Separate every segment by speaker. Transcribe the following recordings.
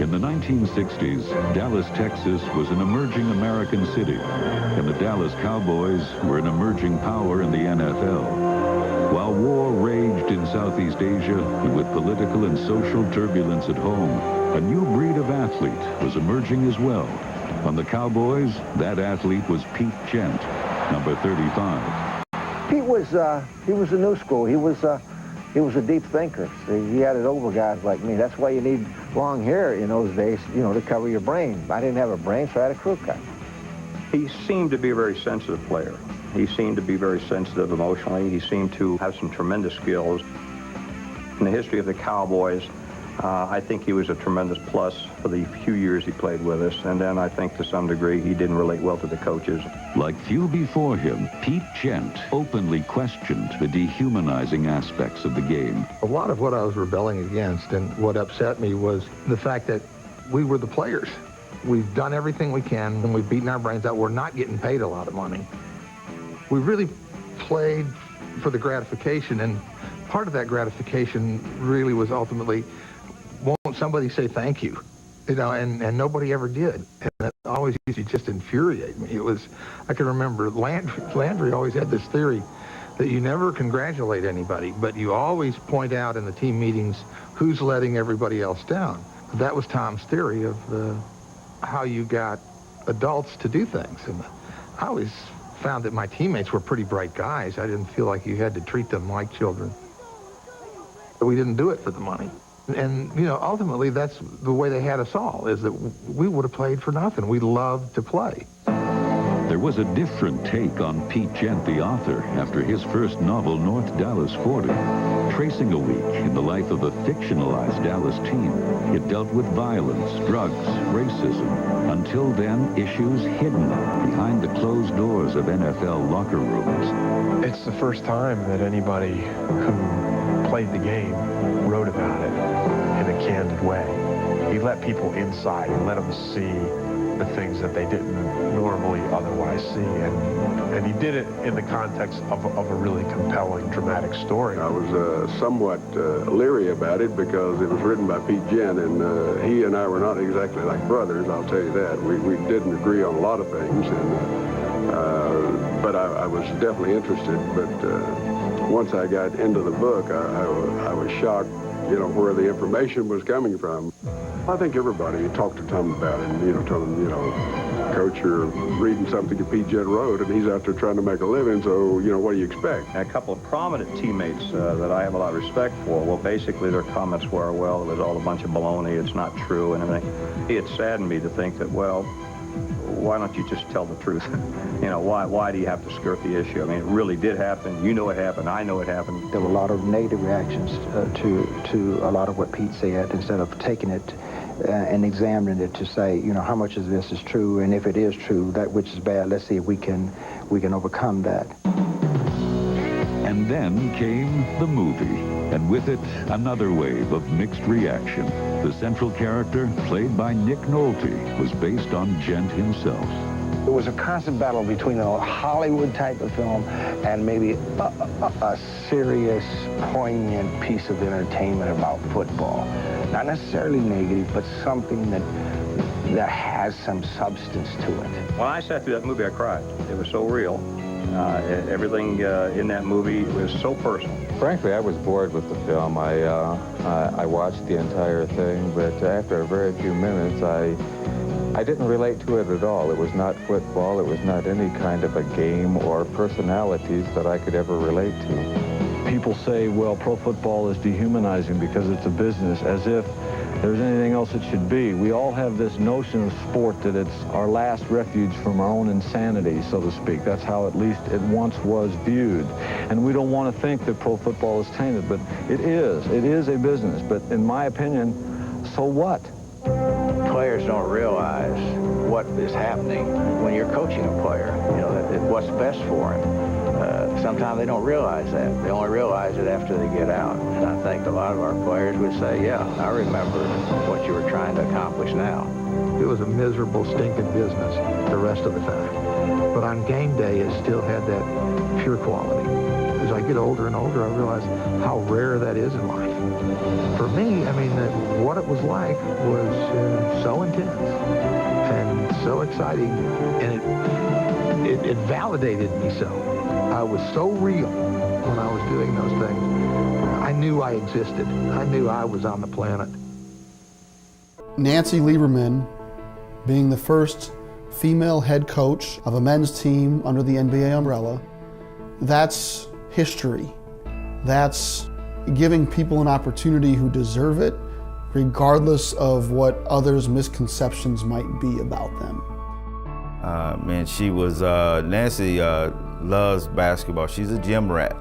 Speaker 1: In the 1960s, Dallas, Texas was an emerging American city, and the Dallas Cowboys were an emerging power in the NFL. While war raged in Southeast Asia, and with political and social turbulence at home, a new breed of athlete was emerging as well. On the Cowboys, that athlete was Pete Gent, number 35.
Speaker 2: Pete was a new school. He was a deep thinker. See, he had it over guys like me. That's why you need long hair in those days, you know, to cover your brain. I didn't have a brain, so I had a crew cut.
Speaker 3: He seemed to be a very sensitive player. He seemed to be very sensitive emotionally. He seemed to have some tremendous skills. In the history of the Cowboys, I think he was a tremendous plus for the few years he played with us. And then I think to some degree he didn't relate well to the coaches.
Speaker 1: Like few before him, Pete Gent openly questioned the dehumanizing aspects of the game.
Speaker 4: A lot of what I was rebelling against and what upset me was the fact that we were the players. We've done everything we can and we've beaten our brains out. We're not getting paid a lot of money. We really played for the gratification, and part of that gratification really was ultimately, won't somebody say thank you? You know, and nobody ever did. And that always used to just infuriate me. It was, I can remember Landry always had this theory that you never congratulate anybody, but you always point out in the team meetings who's letting everybody else down. That was Tom's theory of how you got adults to do things. And I always found that my teammates were pretty bright guys. I didn't feel like you had to treat them like children. But we didn't do it for the money. And, you know, ultimately, that's the way they had us all, is that we would have played for nothing. We loved to play.
Speaker 1: There was a different take on Pete Gent, the author, after his first novel, North Dallas 40. Tracing a week in the life of a fictionalized Dallas team, it dealt with violence, drugs, racism. Until then, issues hidden behind the closed doors of NFL locker rooms.
Speaker 5: It's the first time that anybody who played the game wrote about it in a candid way. He let people inside and let them see the things that they didn't normally otherwise see, and he did it in the context of a really compelling, dramatic story.
Speaker 6: I was somewhat leery about it because it was written by Pete Gent, and he and I were not exactly like brothers, I'll tell you that. We didn't agree on a lot of things, and but I was definitely interested. But once I got into the book, I was shocked, you know, where the information was coming from. I think everybody talked to Tom about it, and, you know, told him, you know, Coach, you're reading something that Pete Gent wrote, and he's out there trying to make a living, so, you know, what do you expect?
Speaker 3: A couple of prominent teammates that I have a lot of respect for, well, basically their comments were, well, it was all a bunch of baloney, it's not true, and everything. It saddened me to think that, well, why don't you just tell the truth? You know, why do you have to skirt the issue? I mean, it really did happen. You know it happened. I know it happened.
Speaker 2: There were a lot of negative reactions to a lot of what Pete said, instead of taking it and examining it to say, you know, how much of this is true, and if it is true, that which is bad, let's see if we can overcome that.
Speaker 1: And then came the movie, and with it, another wave of mixed reaction. The central character, played by Nick Nolte, was based on Gent himself.
Speaker 2: It was a constant battle between a Hollywood type of film and maybe a serious, poignant piece of entertainment about football. Not necessarily negative, but something that has some substance to it.
Speaker 3: When I sat through that movie, I cried. It was so real. Everything in that movie was so personal.
Speaker 7: Frankly, I was bored with the film. I watched the entire thing, but after a very few minutes, I didn't relate to it at all. It was not football. It was not any kind of a game or personalities that I could ever relate to.
Speaker 8: People say, well, pro football is dehumanizing because it's a business, as if there's anything else it should be. We all have this notion of sport that it's our last refuge from our own insanity, so to speak. That's how at least it once was viewed. And we don't want to think that pro football is tainted, but it is. It is a business. But in my opinion, so what?
Speaker 2: Players don't realize what is happening when you're coaching a player, you know, what's best for him. Sometimes they don't realize that. They only realize it after they get out. And I think a lot of our players would say, yeah, I remember what you were trying to accomplish now.
Speaker 4: It was a miserable, stinking business the rest of the time. But on game day, it still had that pure quality. It was like get older and older, I realize how rare that is in life. For me, I mean, what it was like was so intense and so exciting, and it validated me so. I was so real when I was doing those things. I knew I existed. I knew I was on the planet.
Speaker 9: Nancy Lieberman being the first female head coach of a men's team under the NBA umbrella, that's history. That's giving people an opportunity who deserve it, regardless of what others' misconceptions might be about them.
Speaker 10: Man, she was, Nancy loves basketball. She's a gym rat.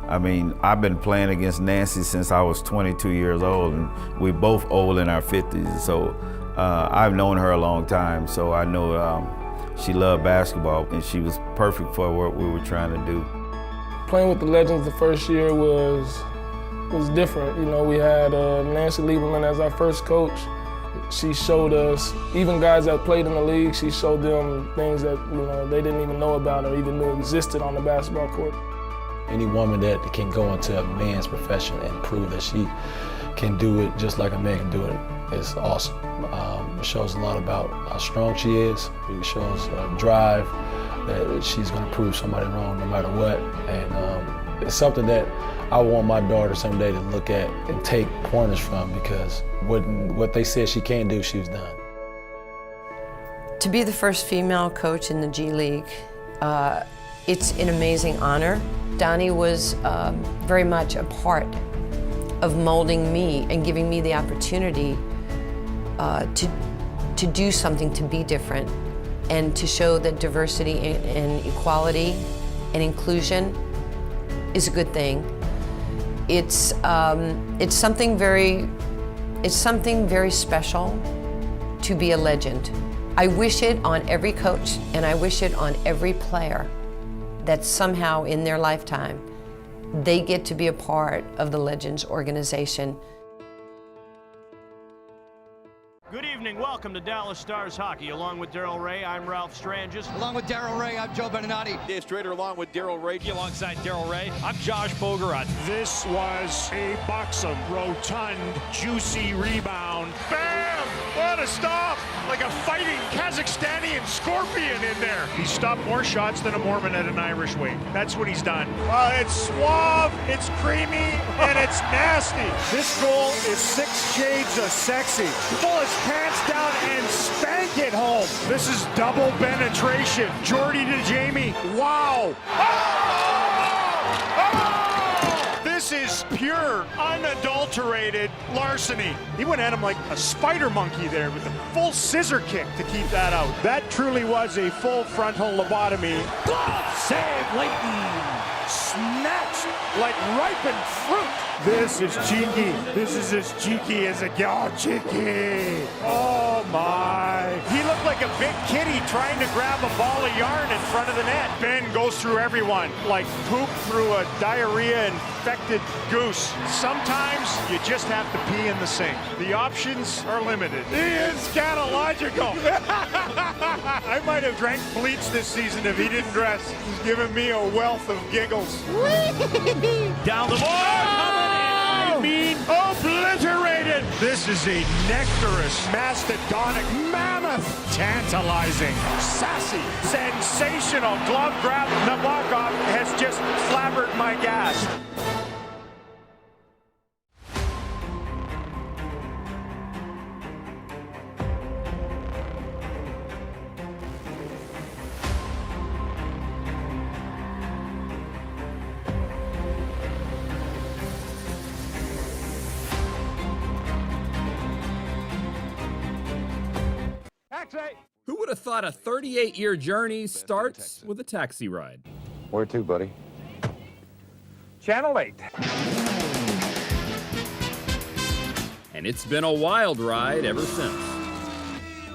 Speaker 10: I mean, I've been playing against Nancy since I was 22 years old, and we're both old in our 50s, so I've known her a long time, so I know she loved basketball, and she was perfect for what we were trying to do.
Speaker 11: Playing with the Legends the first year was different. You know, we had Nancy Lieberman as our first coach. She showed us, even guys that played in the league, she showed them things that, you know, they didn't even know about or even knew existed on the basketball court.
Speaker 12: Any woman that can go into a man's profession and prove that she can do it just like a man can do it is awesome. It shows a lot about how strong she is. It shows drive, that she's going to prove somebody wrong no matter what. And it's something that I want my daughter someday to look at and take pointers from, because what they said she can't do, she's done.
Speaker 13: To be the first female coach in the G League, it's an amazing honor. Donnie was very much a part of molding me and giving me the opportunity to do something, to be different, and to show that diversity and equality and inclusion is a good thing. It's something very special to be a legend. I wish it on every coach, and I wish it on every player, that somehow in their lifetime they get to be a part of the Legends organization.
Speaker 14: Good evening, welcome to Dallas Stars Hockey. Along with Daryl Reaugh, I'm Ralph Strangis.
Speaker 15: Along with Daryl Reaugh, I'm Joe Beninati.
Speaker 14: Dave Strader along with Daryl Reaugh. Alongside Daryl Reaugh, I'm Josh Bogarot.
Speaker 16: This was a buxom, rotund, juicy rebound. Bam! What a stop! Like a fighting Kazakhstani scorpion in there. He stopped more shots than a Mormon at an Irish wake. That's what he's done. It's suave, it's creamy, and it's nasty. This goal is 6 shades of sexy. Pull his pants down and spank it home. This is double penetration. Jordy to Jamie. Wow. This is pure, unadulterated larceny. He went at him like a spider monkey there with a full scissor kick to keep that out. That truly was a full frontal lobotomy. Glove save, Leighton. Snatched like ripened fruit. This is cheeky. This is as cheeky as a gal. Cheeky. Oh my. He looked like a big kitty trying to grab a ball of yarn in front of the net. Ben goes through everyone like poop through a diarrhea-infected goose. Sometimes you just have to pee in the sink. The options are limited. He is scatological. I might have drank bleach this season if he didn't dress. He's given me a wealth of giggles.
Speaker 14: Down the board! I mean, obliterated!
Speaker 16: This is a nectarous, mastodonic, mammoth, tantalizing, sassy, sensational glove grab. Nabokov has just flabbered my gas.
Speaker 17: Who would have thought a 38-year journey starts with a taxi ride?
Speaker 7: Where to, buddy?
Speaker 16: Channel 8.
Speaker 17: And it's been a wild ride ever since.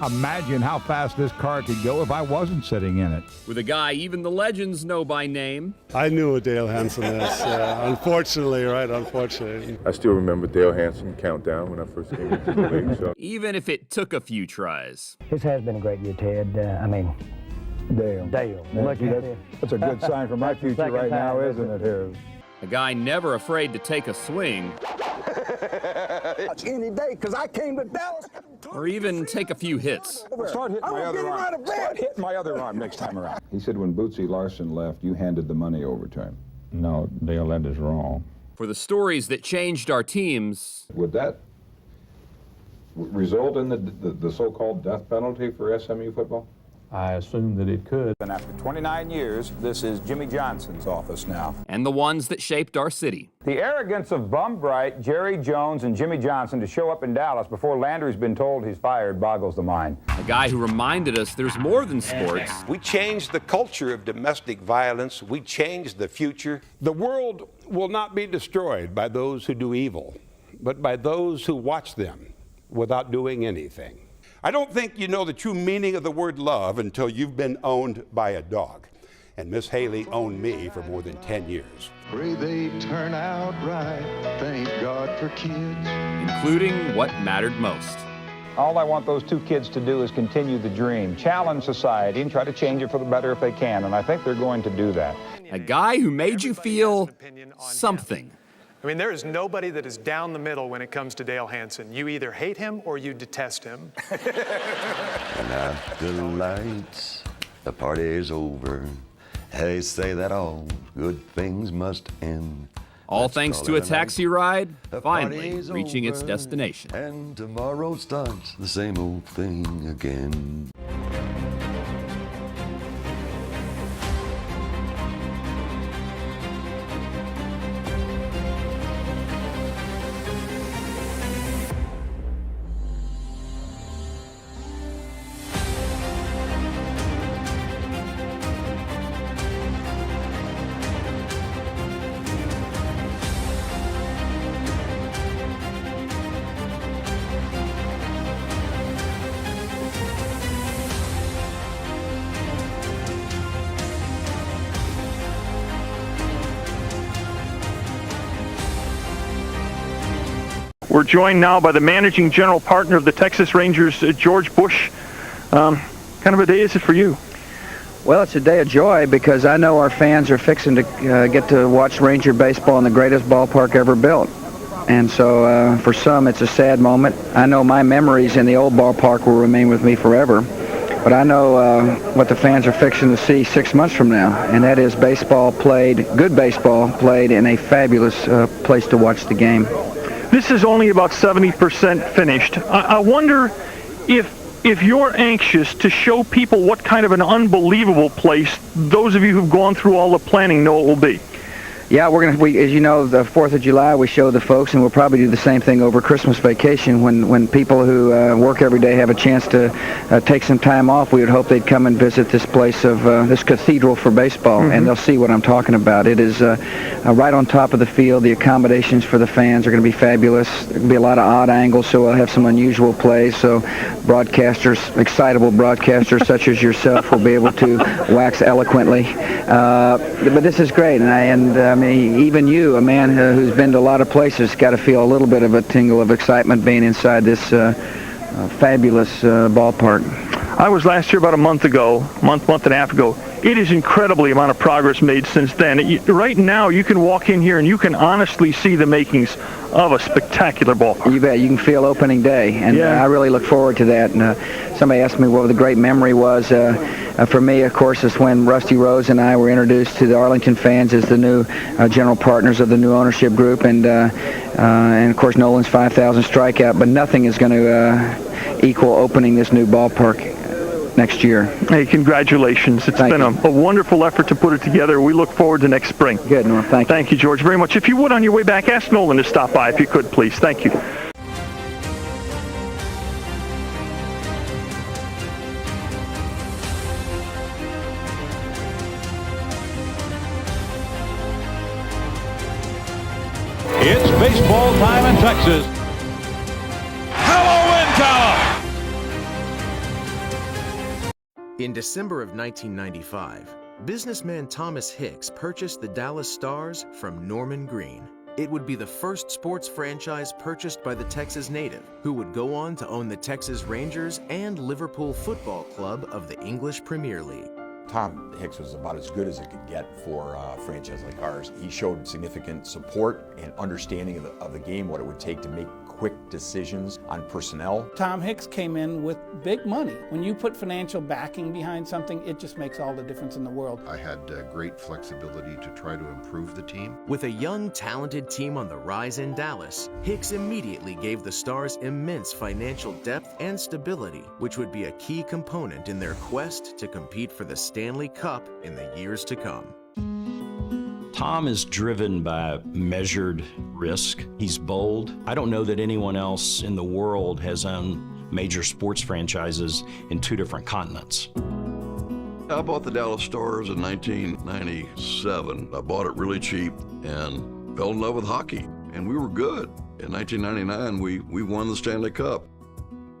Speaker 18: Imagine how fast this car could go if I wasn't sitting in it.
Speaker 17: With a guy even the legends know by name.
Speaker 19: I knew what Dale Hansen is, unfortunately, right? Unfortunately.
Speaker 20: I still remember Dale Hansen countdown when I first came into the league. So.
Speaker 17: Even if it took a few tries.
Speaker 21: This has been a great year, Ted.
Speaker 18: Dale.
Speaker 21: Dale.
Speaker 18: That's a good sign for my future right now, isn't it, here?
Speaker 17: A guy never afraid to take a swing.
Speaker 21: Any day, because I came to Dallas.
Speaker 17: Or even take a few hits.
Speaker 21: Start hitting my other arm. Start hitting my other arm next time around.
Speaker 22: He said when Bootsy Larson left, you handed the money over to him. No, Dale, that is wrong.
Speaker 17: For the stories that changed our teams.
Speaker 22: Would that result in the so-called death penalty for SMU football?
Speaker 19: I assume that it could.
Speaker 21: And after 29 years, this is Jimmy Johnson's office now.
Speaker 17: And the ones that shaped our city.
Speaker 21: The arrogance of Bum Bright, Jerry Jones, and Jimmy Johnson to show up in Dallas before Landry's been told he's fired boggles the mind.
Speaker 17: A guy who reminded us there's more than sports.
Speaker 23: We changed the culture of domestic violence. We changed the future.
Speaker 24: The world will not be destroyed by those who do evil, but by those who watch them without doing anything. I don't think you know the true meaning of the word love until you've been owned by a dog. And Miss Haley owned me for more than 10 years.
Speaker 25: Pray they turn out right. Thank God for kids.
Speaker 17: Including what mattered most.
Speaker 21: All I want those two kids to do is continue the dream, challenge society, and try to change it for the better if they can. And I think they're going to do that.
Speaker 17: A guy who made you feel something.
Speaker 26: I mean, there is nobody that is down the middle when it comes to Dale Hansen. You either hate him or you detest him.
Speaker 27: And after the lights, the party is over. They say that all good things must end.
Speaker 17: All thanks to a taxi ride, finally reaching its destination.
Speaker 27: And tomorrow starts the same old thing again.
Speaker 16: We're joined now by the managing general partner of the Texas Rangers, George Bush. Kind of a day is it for you?
Speaker 28: Well, it's a day of joy because I know our fans are fixing to get to watch Ranger baseball in the greatest ballpark ever built. And so for some, it's a sad moment. I know my memories in the old ballpark will remain with me forever. But I know what the fans are fixing to see 6 months from now, and that is baseball played, good baseball played in a fabulous place to watch the game.
Speaker 16: This is only about 70% finished. I wonder if you're anxious to show people what kind of an unbelievable place those of you who've gone through all the planning know it will be.
Speaker 28: Yeah, as you know, the 4th of July we show the folks, and we'll probably do the same thing over Christmas vacation when people who work every day have a chance to take some time off. We would hope they'd come and visit this place of this cathedral for baseball, and they'll see what I'm talking about. It is right on top of the field. The accommodations for the fans are going to be fabulous. There will be a lot of odd angles, so we'll have some unusual plays. So broadcasters, excitable broadcasters such as yourself, will be able to wax eloquently. But this is great, and I mean, even you, a man who's been to a lot of places, got to feel a little bit of a tingle of excitement being inside this fabulous ballpark.
Speaker 16: I was last year about a month and a half ago. It is incredibly amount of progress made since then. Right now, you can walk in here and you can honestly see the makings of a spectacular ballpark.
Speaker 28: You bet. You can feel opening day, and I really look forward to that. And somebody asked me what the great memory was. For me, of course, is when Rusty Rose and I were introduced to the Arlington fans as the new general partners of the new ownership group, and of course Nolan's 5,000 strikeout. But nothing is going to equal opening this new ballpark next year.
Speaker 16: Hey, congratulations. It's been a wonderful effort to put it together. We look forward to next spring.
Speaker 28: Good, Norm. Thank you.
Speaker 16: Thank you, George, very much. If you would, on your way back, ask Nolan to stop by if you could, please. Thank you.
Speaker 18: It's baseball time in Texas. Hello, Winter!
Speaker 29: In December of 1995, businessman Thomas Hicks purchased the Dallas Stars from Norman Greene. It would be the first sports franchise purchased by the Texas native, who would go on to own the Texas Rangers and Liverpool Football Club of the English Premier League.
Speaker 1: Tom Hicks was about as good as it could get for a franchise like ours. He showed significant support and understanding of the game, what it would take to make quick decisions on personnel.
Speaker 2: Tom Hicks came in with big money. When you put financial backing behind something, it just makes all the difference in the world.
Speaker 3: I had great flexibility to try to improve the team.
Speaker 29: With a young, talented team on the rise in Dallas, Hicks immediately gave the Stars immense financial depth and stability, which would be a key component in their quest to compete for the Stanley Cup in the years to come.
Speaker 4: Tom is driven by measured risk. He's bold. I don't know that anyone else in the world has owned major sports franchises in 2 different continents.
Speaker 5: I bought the Dallas Stars in 1997. I bought it really cheap and fell in love with hockey, and we were good. In 1999, we won the Stanley Cup.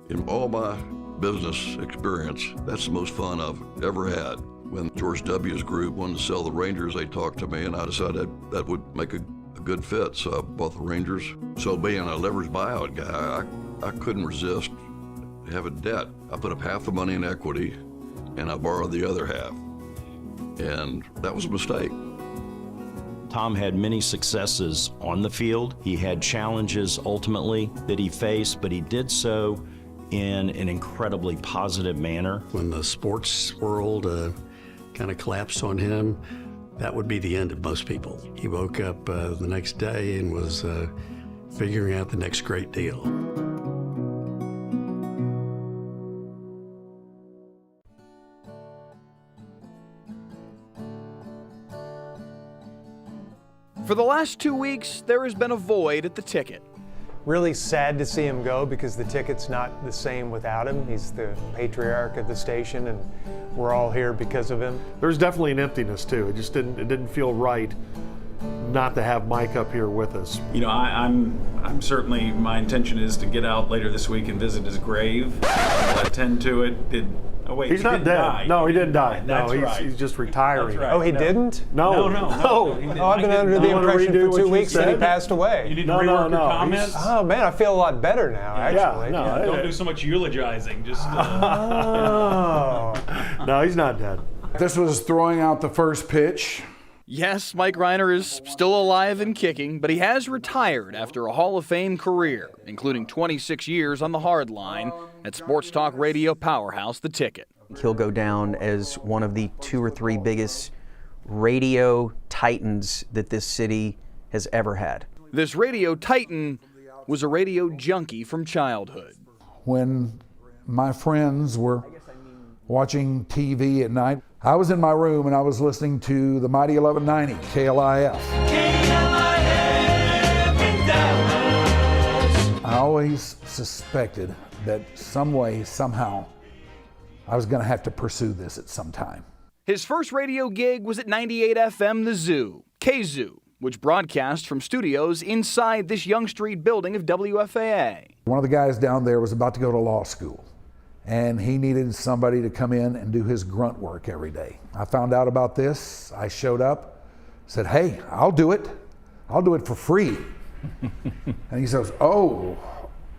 Speaker 5: In all my business experience, that's the most fun I've ever had. When George W.'s group wanted to sell the Rangers, they talked to me, and I decided that would make a good fit, so I bought the Rangers. So being a leveraged buyout guy, I couldn't resist having debt. I put up half the money in equity, and I borrowed the other half, and that was a mistake.
Speaker 4: Tom had many successes on the field. He had challenges ultimately that he faced, but he did so in an incredibly positive manner.
Speaker 6: When the sports world kind of collapsed on him, that would be the end of most people. He woke up the next day and was figuring out the next great deal.
Speaker 8: For the last 2 weeks, there has been a void at the ticket.
Speaker 26: Really sad to see him go because the ticket's not the same without him. He's the patriarch of the station, and we're all here because of him.
Speaker 16: There's definitely an emptiness too. It didn't feel right not to have Mike up here with us.
Speaker 9: You know, I'm certainly, my intention is to get out later this week and visit his grave. I'll attend to it.
Speaker 16: He's not dead.
Speaker 9: Die.
Speaker 16: No, he didn't die.
Speaker 9: That's right.
Speaker 16: He's just retiring.
Speaker 9: Right.
Speaker 26: Oh, he didn't?
Speaker 16: No.
Speaker 26: Oh, I've been under the impression for 2 weeks that he passed away.
Speaker 9: You need to rework your comments.
Speaker 26: Oh man, I feel a lot better now. Actually,
Speaker 9: don't do so much eulogizing. Just.
Speaker 26: Oh.
Speaker 16: No, he's not dead.
Speaker 10: This was throwing out the first pitch.
Speaker 8: Yes, Mike Reiner is still alive and kicking, but he has retired after a Hall of Fame career, including 26 years on the hard line at sports talk radio powerhouse The Ticket.
Speaker 30: He'll go down as one of the 2 or 3 biggest radio titans that this city has ever had.
Speaker 8: This radio titan was a radio junkie from childhood.
Speaker 10: When my friends were watching TV at night, I was in my room and I was listening to the mighty 1190 KLIF. I always suspected that some way, somehow, I was going to have to pursue this at some time.
Speaker 8: His first radio gig was at 98 FM The Zoo, K-Zoo, which broadcast from studios inside this Young Street building of WFAA.
Speaker 10: One of the guys down there was about to go to law school, and he needed somebody to come in and do his grunt work every day. I found out about this. I showed up, said, hey, I'll do it. I'll do it for free. And he says, oh,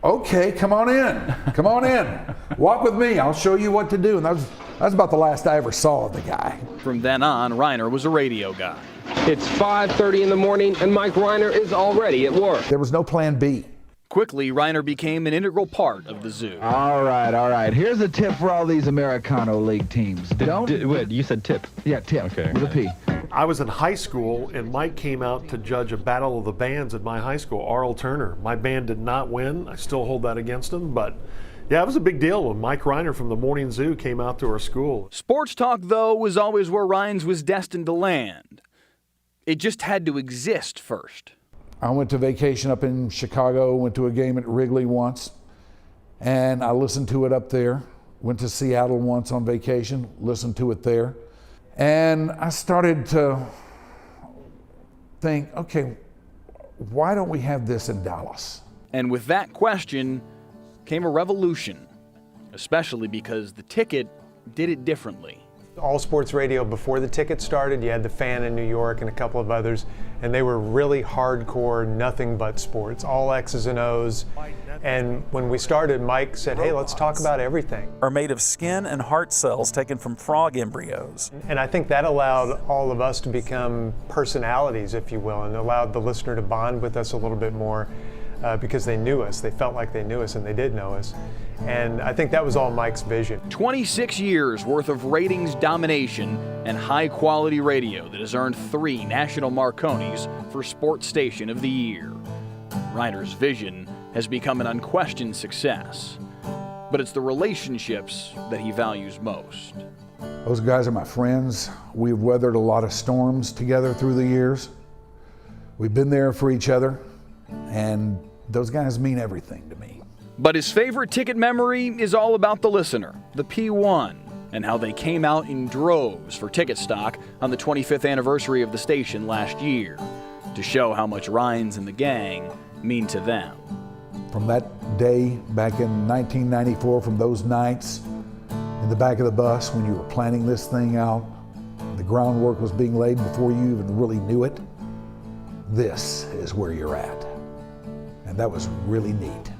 Speaker 10: okay, come on in. Come on in. Walk with me. I'll show you what to do. And that was about the last I ever saw of the guy.
Speaker 8: From then on, Reiner was a radio guy.
Speaker 31: It's 5:30 in the morning, and Mike Reiner is already at work.
Speaker 10: There was no plan B.
Speaker 8: Quickly, Reiner became an integral part of the Zoo.
Speaker 28: All right. Here's a tip for all these Americano League teams.
Speaker 32: Wait, you said tip?
Speaker 28: Yeah, tip.
Speaker 32: Okay.
Speaker 28: With a P.
Speaker 16: I was in high school, and Mike came out to judge a battle of the bands at my high school, Arl Turner. My band did not win. I still hold that against him, but yeah, it was a big deal when Mike Reiner from the Morning Zoo came out to our school.
Speaker 8: Sports talk, though, was always where Ryan's was destined to land. It just had to exist first.
Speaker 10: I went to vacation up in Chicago, went to a game at Wrigley once, and I listened to it up there. Went to Seattle once on vacation, listened to it there. And I started to think, okay, why don't we have this in Dallas?
Speaker 8: And with that question came a revolution, especially because the Ticket did it differently.
Speaker 26: All sports radio before the ticket started, you had the Fan in New York and a couple of others, and they were really hardcore, nothing but sports, all X's and O's. And when we started, Mike said, hey, let's talk about everything.
Speaker 7: Are made of skin and heart cells taken from frog embryos.
Speaker 26: And I think that allowed all of us to become personalities, if you will, and allowed the listener to bond with us a little bit more because they knew us. They felt like they knew us, and they did know us. And I think that was all Mike's vision.
Speaker 8: 26 years worth of ratings domination and high-quality radio that has earned 3 national Marconis for Sports Station of the Year. Reiner's vision has become an unquestioned success, but it's the relationships that he values most.
Speaker 10: Those guys are my friends. We've weathered a lot of storms together through the years. We've been there for each other, and those guys mean everything to me.
Speaker 8: But his favorite ticket memory is all about the listener, the P1, and how they came out in droves for ticket stock on the 25th anniversary of the station last year to show how much Rhines and the gang mean to them.
Speaker 10: From that day back in 1994, from those nights in the back of the bus when you were planning this thing out, the groundwork was being laid before you even really knew it, this is where you're at. And that was really neat.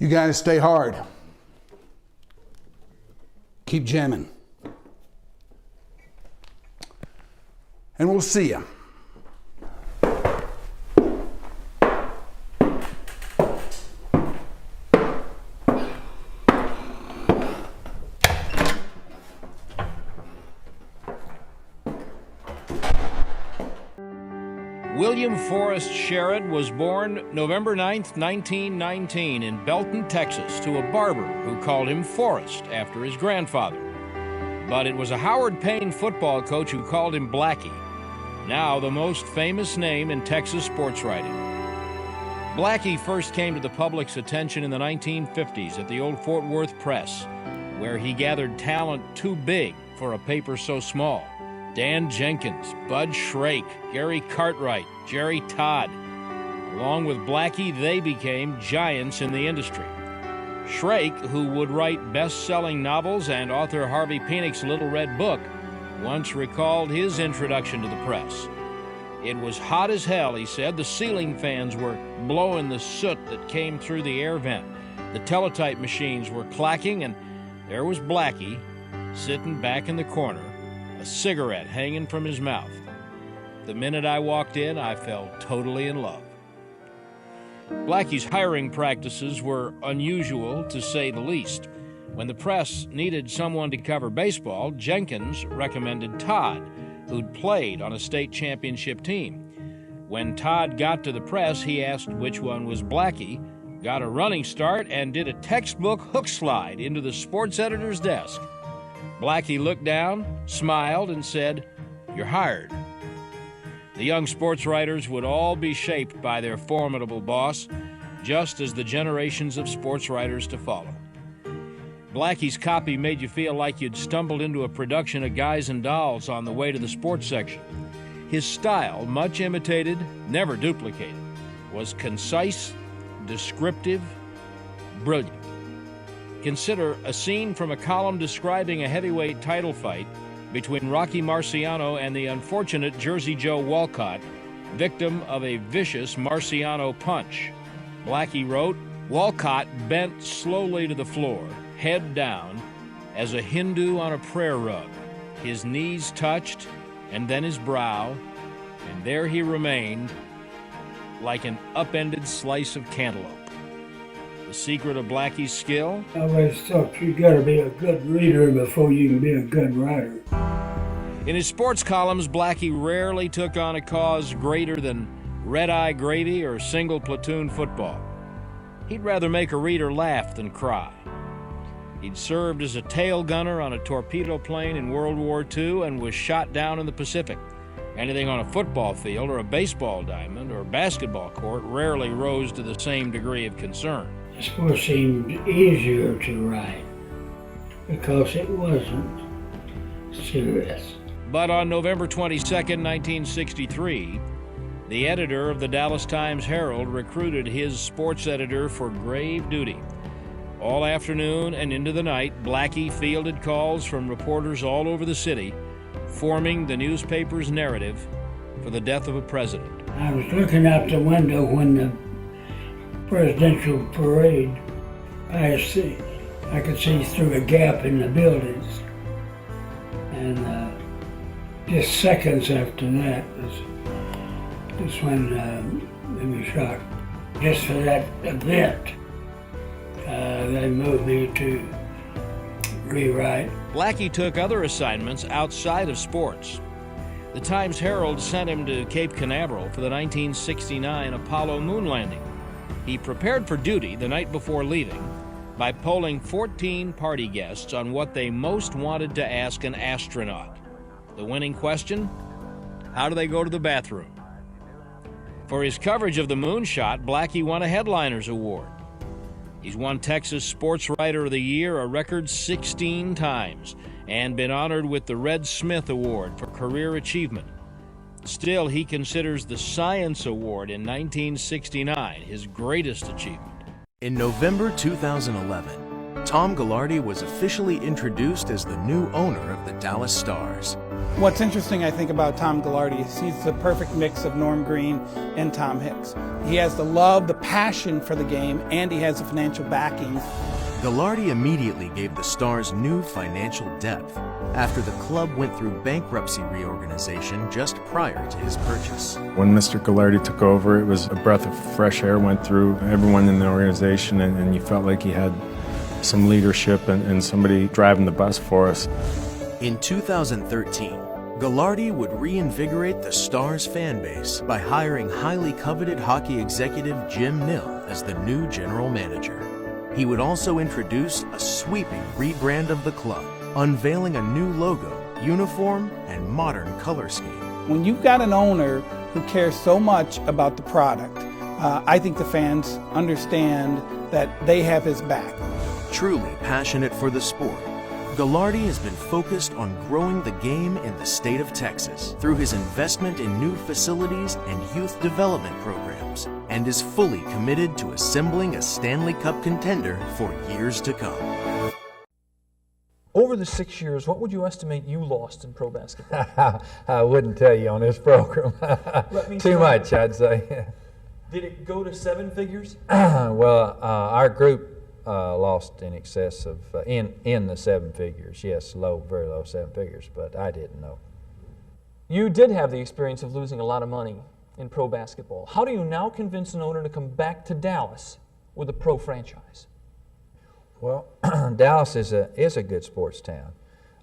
Speaker 10: You guys stay hard. Keep jamming. And we'll see you.
Speaker 11: William Forrest Sherrod was born November 9th, 1919 in Belton, Texas, to a barber who called him Forrest after his grandfather. But it was a Howard Payne football coach who called him Blackie, now the most famous name in Texas sports writing. Blackie first came to the public's attention in the 1950s at the old Fort Worth Press, where he gathered talent too big for a paper so small. Dan Jenkins, Bud Shrake, Gary Cartwright, Jerry Todd. Along with Blackie, they became giants in the industry. Shrake, who would write best-selling novels and author Harvey Penick's Little Red Book, once recalled his introduction to the press. It was hot as hell, he said. The ceiling fans were blowing the soot that came through the air vent. The teletype machines were clacking, and there was Blackie sitting back in the corner, a cigarette hanging from his mouth. The minute I walked in, I fell totally in love. Blackie's hiring practices were unusual, to say the least. When the press needed someone to cover baseball, Jenkins recommended Todd, who'd played on a state championship team. When Todd got to the press, he asked which one was Blackie, got a running start, and did a textbook hook slide into the sports editor's desk. Blackie looked down, smiled, and said, "You're hired." The young sports writers would all be shaped by their formidable boss, just as the generations of sports writers to follow. Blackie's copy made you feel like you'd stumbled into a production of Guys and Dolls on the way to the sports section. His style, much imitated, never duplicated, was concise, descriptive, brilliant. Consider a scene from a column describing a heavyweight title fight between Rocky Marciano and the unfortunate Jersey Joe Walcott, victim of a vicious Marciano punch. Blackie wrote, "Walcott bent slowly to the floor, head down, as a Hindu on a prayer rug. His knees touched, and then his brow, and there he remained, like an upended slice of cantaloupe." The secret of Blackie's skill?
Speaker 12: I always thought you gotta be a good reader before you can be a good writer.
Speaker 11: In his sports columns, Blackie rarely took on a cause greater than red-eye gravy or single platoon football. He'd rather make a reader laugh than cry. He'd served as a tail gunner on a torpedo plane in World War II and was shot down in the Pacific. Anything on a football field or a baseball diamond or basketball court rarely rose to the same degree of concern.
Speaker 12: The sport seemed easier to write because it wasn't serious.
Speaker 11: But on November 22, 1963, the editor of the Dallas Times-Herald recruited his sports editor for grave duty. All afternoon and into the night, Blackie fielded calls from reporters all over the city, forming the newspaper's narrative for the death of a president.
Speaker 12: I was looking out the window when the presidential parade passed. I could see through a gap in the buildings. And just seconds after that was when they were shot. Just for that event, they moved me to rewrite.
Speaker 11: Blackie took other assignments outside of sports. The Times-Herald sent him to Cape Canaveral for the 1969 Apollo moon landing. He prepared for duty the night before leaving by polling 14 party guests on what they most wanted to ask an astronaut. The winning question: how do they go to the bathroom? For his coverage of the moonshot, Blackie won a Headliners Award. He's won Texas Sports Writer of the Year a record 16 times and been honored with the Red Smith Award for career achievement. Still, he considers the Science Award in 1969 his greatest achievement.
Speaker 29: In November 2011, Tom Gaglardi was officially introduced as the new owner of the Dallas Stars.
Speaker 2: What's interesting, I think, about Tom Gaglardi is he's the perfect mix of Norm Greene and Tom Hicks. He has the love, the passion for the game, and he has the financial backing.
Speaker 29: Gaglardi immediately gave the Stars new financial depth after the club went through bankruptcy reorganization just prior to his purchase.
Speaker 13: When Mr. Gaglardi took over, it was a breath of fresh air went through everyone in the organization, and you felt like he had some leadership and somebody driving the bus for us.
Speaker 29: In 2013, Gaglardi would reinvigorate the Stars fan base by hiring highly coveted hockey executive Jim Nill as the new general manager. He would also introduce a sweeping rebrand of the club, unveiling a new logo, uniform, and modern color scheme.
Speaker 2: When you've got an owner who cares so much about the product, I think the fans understand that they have his back.
Speaker 29: Truly passionate for the sport, Gaglardi has been focused on growing the game in the state of Texas through his investment in new facilities and youth development programs, and is fully committed to assembling a Stanley Cup contender for years to come.
Speaker 14: Over the 6 years, what would you estimate you lost in pro basketball?
Speaker 15: I wouldn't tell you on this program. Too much, I'd say.
Speaker 14: Did it go to seven figures?
Speaker 15: Well, our group lost in excess of, in the seven figures. Yes, low, very low seven figures, but I didn't know.
Speaker 14: You did have the experience of losing a lot of money in pro basketball. How do you now convince an owner to come back to Dallas with a pro franchise?
Speaker 15: Well, Dallas is a good sports town.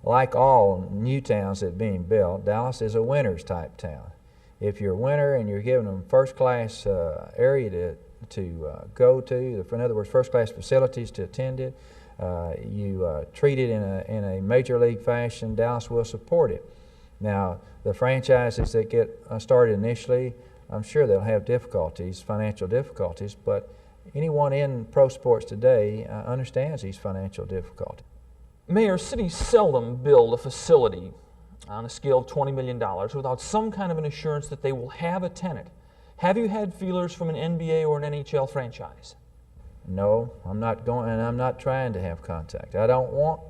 Speaker 15: Like all new towns that are being built, Dallas is a winner's type town. If you're a winner and you're giving them first-class area to go to, in other words, first-class facilities to attend it, you treat it in a major league fashion, Dallas will support it. Now, the franchises that get started initially, I'm sure they'll have difficulties, financial difficulties, but anyone in pro sports today understands these financial difficulties.
Speaker 14: Mayor, cities seldom build a facility on a scale of $20 million without some kind of an assurance that they will have a tenant. Have you had feelers from an NBA or an NHL franchise?
Speaker 15: No, I'm not going, and I'm not trying to have contact. I don't want,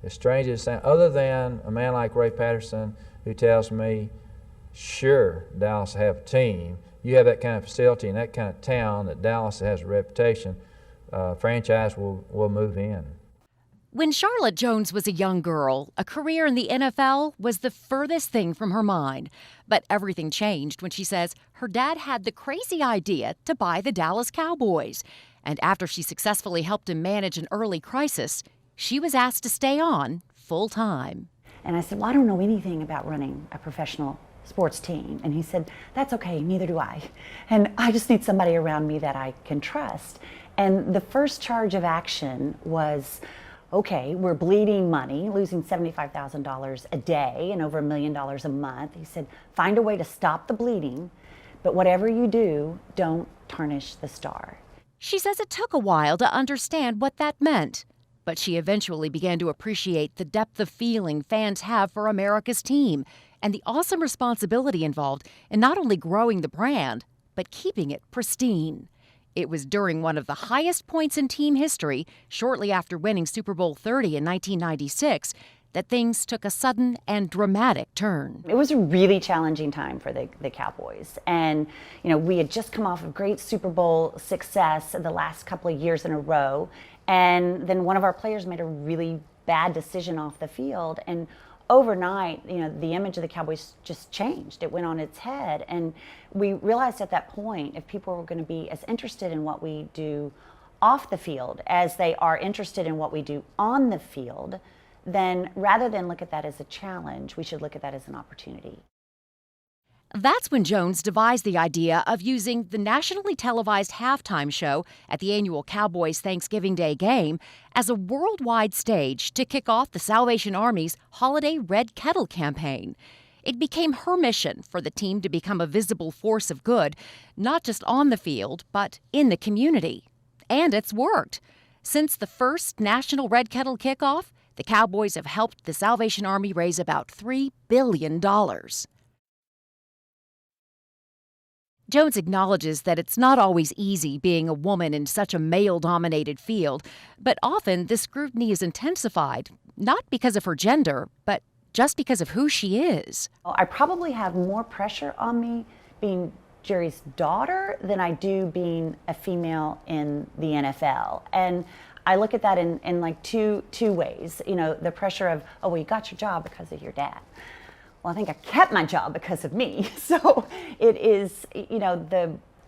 Speaker 15: as strange as it sounds, other than a man like Ray Patterson who tells me, sure, Dallas have a team. You have that kind of facility in that kind of town that Dallas has a reputation, franchise will move in.
Speaker 17: When Charlotte Jones was a young girl, a career in the NFL was the furthest thing from her mind. But everything changed when she says her dad had the crazy idea to buy the Dallas Cowboys. And after she successfully helped him manage an early crisis, she was asked to stay on full time.
Speaker 19: And I said, well, I don't know anything about running a professional sports team. And he said, that's okay, neither do I. And I just need somebody around me that I can trust. And the first charge of action was, okay, we're bleeding money, losing $75,000 a day and over $1 million a month. He said, find a way to stop the bleeding, but whatever you do, don't tarnish the star.
Speaker 17: She says it took a while to understand what that meant. But she eventually began to appreciate the depth of feeling fans have for America's team and the awesome responsibility involved in not only growing the brand, but keeping it pristine. It was during one of the highest points in team history, shortly after winning Super Bowl 30 in 1996, that things took a sudden and dramatic turn.
Speaker 19: It was a really challenging time for the Cowboys. And, we had just come off of great Super Bowl success the last couple of years in a row. And then one of our players made a really bad decision off the field. And overnight, the image of the Cowboys just changed. It went on its head. And we realized at that point, if people were going to be as interested in what we do off the field as they are interested in what we do on the field, then rather than look at that as a challenge, we should look at that as an opportunity.
Speaker 17: That's when Jones devised the idea of using the nationally televised halftime show at the annual Cowboys Thanksgiving Day game as a worldwide stage to kick off the Salvation Army's Holiday Red Kettle campaign. It became her mission for the team to become a visible force of good, not just on the field, but in the community. And it's worked. Since the first National Red Kettle kickoff, the Cowboys have helped the Salvation Army raise about $3 billion. Jones acknowledges that it's not always easy being a woman in such a male-dominated field, but often this scrutiny is intensified, not because of her gender, but just because of who she is.
Speaker 19: I probably have more pressure on me being Jerry's daughter than I do being a female in the NFL. And I look at that in like two ways. The pressure of, oh, well, you got your job because of your dad. Well, I think I kept my job because of me. So it is,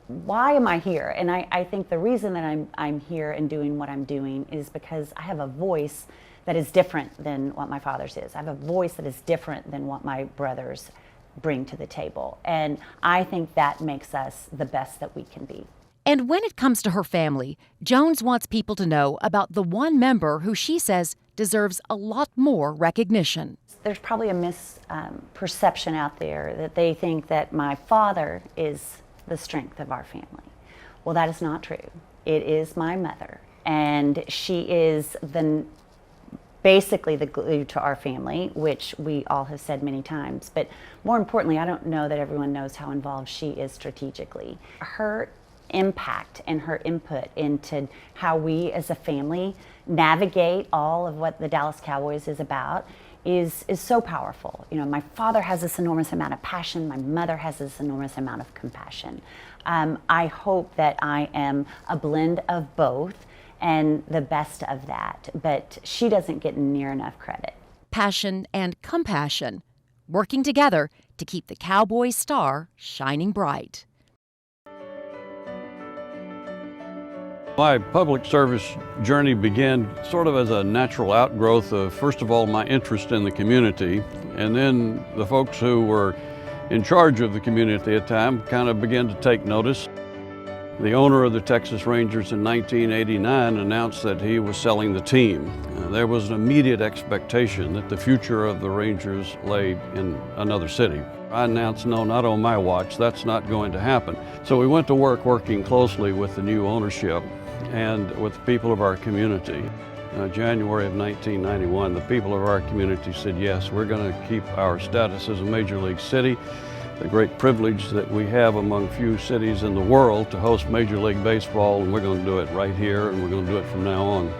Speaker 19: why am I here? And I think the reason that I'm here and doing what I'm doing is because I have a voice that is different than what my father's is. I have a voice that is different than what my brothers bring to the table. And I think that makes us the best that we can be.
Speaker 17: And when it comes to her family, Jones wants people to know about the one member who she says deserves a lot more recognition.
Speaker 19: There's probably a misperception out there that they think that my father is the strength of our family. Well, that is not true. It is my mother, and she is basically the glue to our family, which we all have said many times. But more importantly, I don't know that everyone knows how involved she is strategically. Her impact and her input into how we as a family navigate all of what the Dallas Cowboys is about is so powerful. My father has this enormous amount of passion. My mother has this enormous amount of compassion. I hope that I am a blend of both and the best of that, but she doesn't get near enough credit.
Speaker 17: Passion and compassion, working together to keep the Cowboys star shining bright.
Speaker 1: My public service journey began sort of as a natural outgrowth of, first of all, my interest in the community, and then the folks who were in charge of the community at the time kind of began to take notice. The owner of the Texas Rangers in 1989 announced that he was selling the team. There was an immediate expectation that the future of the Rangers lay in another city. I announced, no, not on my watch, that's not going to happen. So we went to work working closely with the new ownership and with the people of our community. January of 1991, the people of our community said, yes, we're going to keep our status as a major league city, the great privilege that we have among few cities in the world to host Major League Baseball, and we're going to do it right here, and we're going to do it from now on.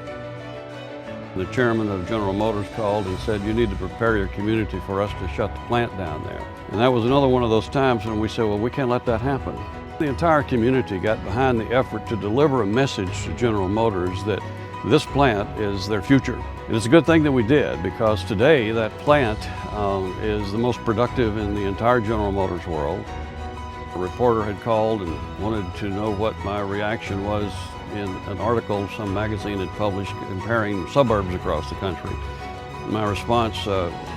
Speaker 1: The chairman of General Motors called and said, you need to prepare your community for us to shut the plant down there. And that was another one of those times when we said, well, we can't let that happen. The entire community got behind the effort to deliver a message to General Motors that this plant is their future. And it's a good thing that we did, because today that plant is the most productive in the entire General Motors world. A reporter had called and wanted to know what my reaction was in an article some magazine had published comparing suburbs across the country. My response,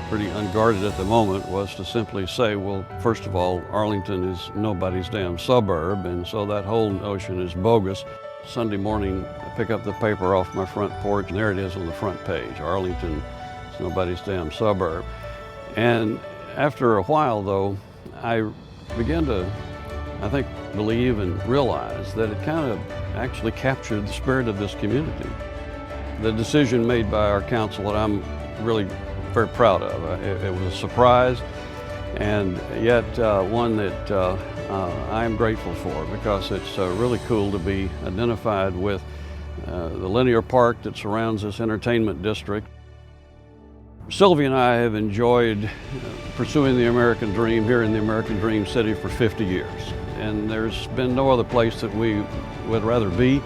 Speaker 1: pretty unguarded at the moment, was to simply say, well, first of all, Arlington is nobody's damn suburb, and so that whole notion is bogus. Sunday morning, I pick up the paper off my front porch, and there it is on the front page. Arlington is nobody's damn suburb. And after a while, though, I began to, I think, believe and realize that it kind of actually captured the spirit of this community. the decision made by our council that I'm really very proud of. It was a surprise, and yet one that I am grateful for, because it's really cool to be identified with the linear park that surrounds this entertainment district. Sylvia and I have enjoyed pursuing the American dream here in the American Dream City for 50 years. And there's been no other place that we would rather be.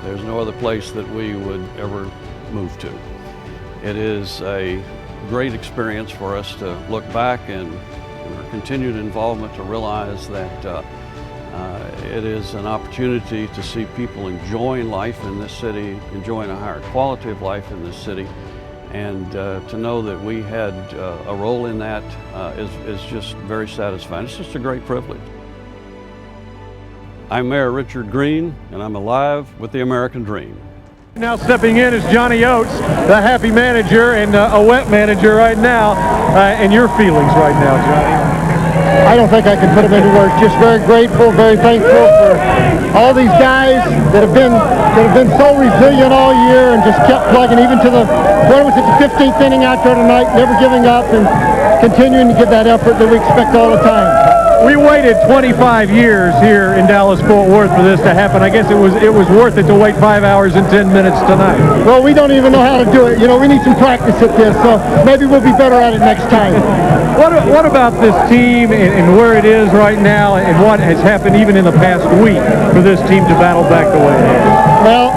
Speaker 1: There's no other place that we would ever move to. It is a great experience for us to look back and our continued involvement to realize that it is an opportunity to see people enjoying life in this city, enjoying a higher quality of life in this city. And to know that we had a role in that is just very satisfying. It's just a great privilege. I'm Mayor Richard Greene, and I'm alive with the American dream.
Speaker 3: Now stepping in is Johnny Oates, the happy manager and a wet manager right now. And your feelings right now, Johnny?
Speaker 4: I don't think I can put them into words. Just very grateful, very thankful for all these guys that have been so resilient all year and just kept plugging, even to the, what was it, the 15th inning out there tonight, never giving up and continuing to give that effort that we expect all the time.
Speaker 3: We waited 25 years here in Dallas-Fort Worth for this to happen. I guess it was worth it to wait 5 hours and 10 minutes tonight.
Speaker 4: Well, we don't even know how to do it. You know, we need some practice at this, so maybe we'll be better at it next time.
Speaker 3: What about this team and where it is right now and what has happened even in the past week for this team to battle back the way it has?
Speaker 4: Well,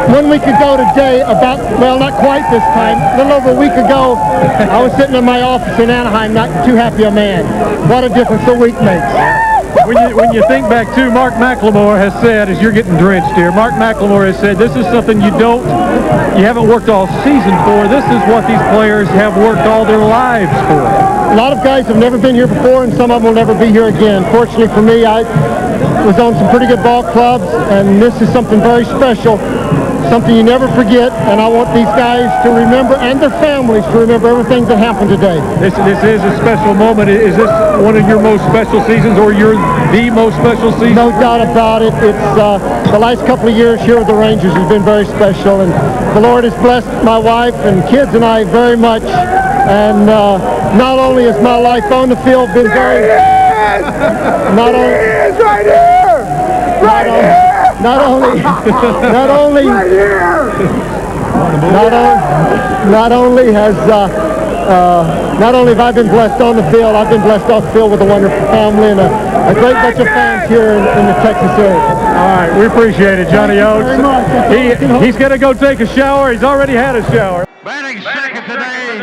Speaker 4: 1 week ago today, not quite this time, a little over a week ago, I was sitting in my office in Anaheim, not too happy a man. What a difference a week makes.
Speaker 3: When you think back to, Mark McLemore has said, as you're getting drenched here, Mark McLemore has said, this is something you haven't worked all season for. This is what these players have worked all their lives for.
Speaker 4: A lot of guys have never been here before, and some of them will never be here again. Fortunately for me, I was on some pretty good ball clubs, and this is something very special, something you never forget, and I want these guys to remember, and their families to remember everything that happened today.
Speaker 3: This is a special moment. Is this one of your most special seasons, or the most special season?
Speaker 4: No doubt about it. It's the last couple of years here with the Rangers has been very special, and the Lord has blessed my wife and kids and I very much. And not only has my life on the field been very, not only have I been blessed on the field, I've been blessed off the field with a wonderful family and a great bunch of fans here in the Texas area.
Speaker 3: All right, we appreciate it, Johnny Oates. He's going to go take a shower. He's already had a shower.
Speaker 5: Batting second today,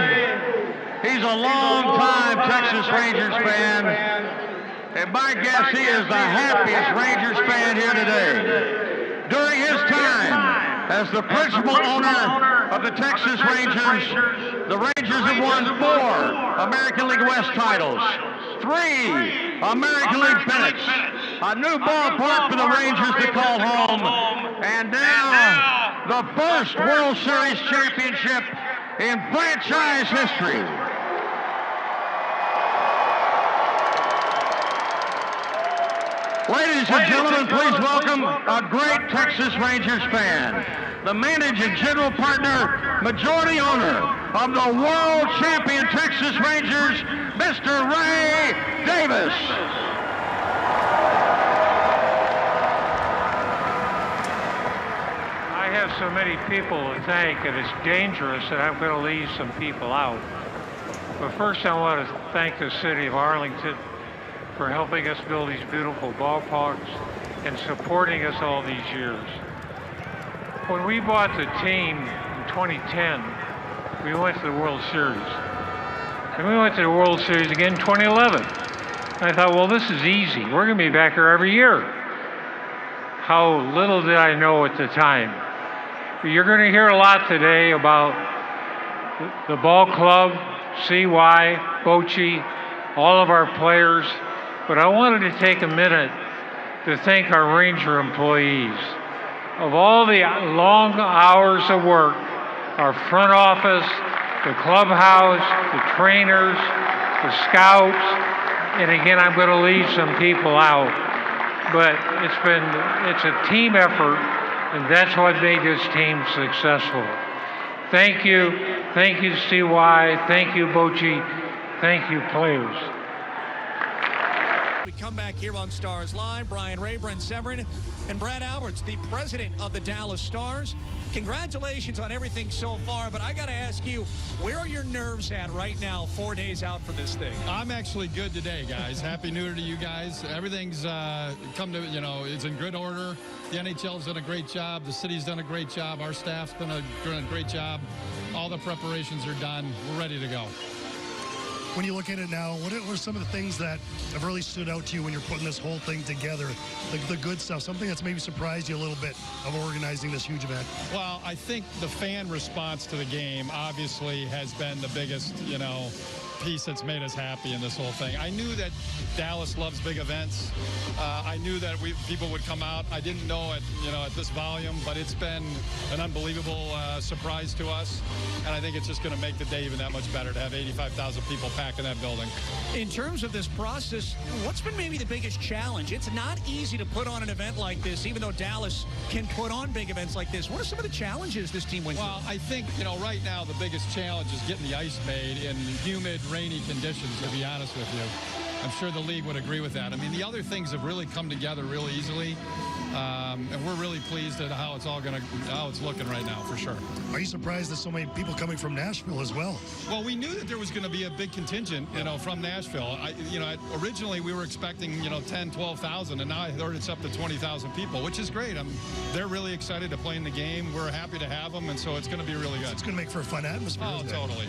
Speaker 5: he's a long-time Texas Rangers fan, and my guess he is the happiest Rangers fan here today. During his time as the principal owner of the Texas Rangers, the Rangers have won 4 American League West titles, 3 American League pennants, a new ballpark for the Rangers to call home, and now the first World Series championship in franchise history. Ladies and gentlemen, please welcome a great Texas Rangers fan, the managing general partner, majority owner of the world champion Texas Rangers, Mr. Ray Davis.
Speaker 18: I have so many people to thank, and it's dangerous that I'm going to leave some people out. But first I want to thank the city of Arlington for helping us build these beautiful ballparks and supporting us all these years. When we bought the team in 2010, we went to the World Series. And we went to the World Series again in 2011. I thought, well, this is easy. We're going to be back here every year. How little did I know at the time. But you're going to hear a lot today about the ball club, CY, Bochy, all of our players. But I wanted to take a minute to thank our Ranger employees. Of all the long hours of work, our front office, the clubhouse, the trainers, the scouts, and again, I'm going to leave some people out, but it's a team effort, and that's what made this team successful. Thank you. Thank you, CY. Thank you, Bochy. Thank you, players.
Speaker 6: We come back here on Stars Live. Brian Ray, Brent Severin, and Brad Alberts, the president of the Dallas Stars. Congratulations on everything so far, but I got to ask you, where are your nerves at right now, 4 days out for this thing?
Speaker 9: I'm actually good today, guys. Happy New Year to you guys. Everything's come to, it's in good order. The NHL's done a great job. The city's done a great job. Our staff's done a great job. All the preparations are done. We're ready to go.
Speaker 20: When you look at it now, what are some of the things that have really stood out to you when you're putting this whole thing together? The good stuff, something that's maybe surprised you a little bit of organizing this huge event?
Speaker 9: Well, I think the fan response to the game obviously has been the biggest, piece that's made us happy in this whole thing. I knew that Dallas loves big events. I knew that people would come out. I didn't know at this volume, but it's been an unbelievable surprise to us, and I think it's just going to make the day even that much better to have 85,000 people packed in that building.
Speaker 6: In terms of this process, what's been maybe the biggest challenge? It's not easy to put on an event like this, even though Dallas can put on big events like this. What are some of the challenges this team went through?
Speaker 9: Well, I think, right now the biggest challenge is getting the ice made in humid, rainy conditions, to be honest with you. I'm sure the league would agree with that. I mean, the other things have really come together really easily, and we're really pleased at how it's looking right now, for sure.
Speaker 20: Are you surprised that so many people coming from Nashville as well?
Speaker 9: Well, we knew that there was going to be a big contingent, from Nashville. Originally we were expecting, 10, 12,000, and now I heard it's up to 20,000 people, which is great. They're really excited to play in the game. We're happy to have them, and so it's going to be really good.
Speaker 20: It's going to make for a fun atmosphere.
Speaker 9: Oh, totally.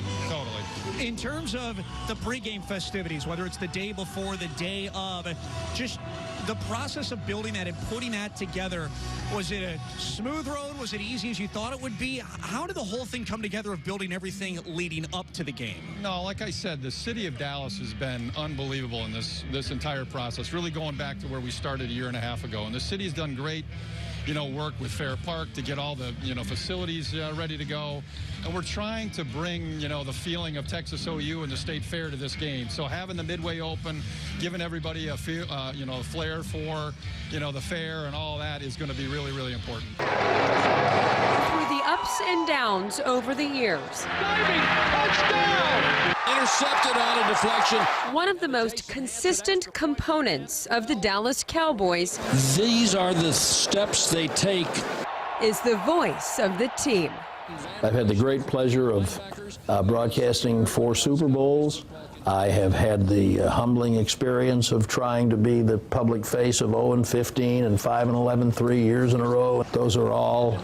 Speaker 6: In terms of the pregame festivities, whether it's the day before, the day of, just the process of building that and putting that together, was it a smooth road? Was it easy as you thought it would be? How did the whole thing come together of building everything leading up to the game?
Speaker 9: No, like I said, the city of Dallas has been unbelievable in this entire process, really going back to where we started a year and a half ago. And the city's done great, work with Fair Park to get all the, facilities ready to go. And we're trying to bring, the feeling of Texas OU and the State Fair to this game. So having the Midway open, giving everybody a flair for, the fair and all that is going to be really, really important.
Speaker 21: Through the ups and downs over the years.
Speaker 11: Diving, touchdown! Intercepted on a deflection.
Speaker 21: One of the most consistent components of the Dallas Cowboys.
Speaker 11: These are the steps they take.
Speaker 21: Is the voice of the team.
Speaker 22: I've had the great pleasure of broadcasting 4 Super Bowls. I have had the humbling experience of trying to be the public face of 0-15 and 5-11 3 years in a row. Those are all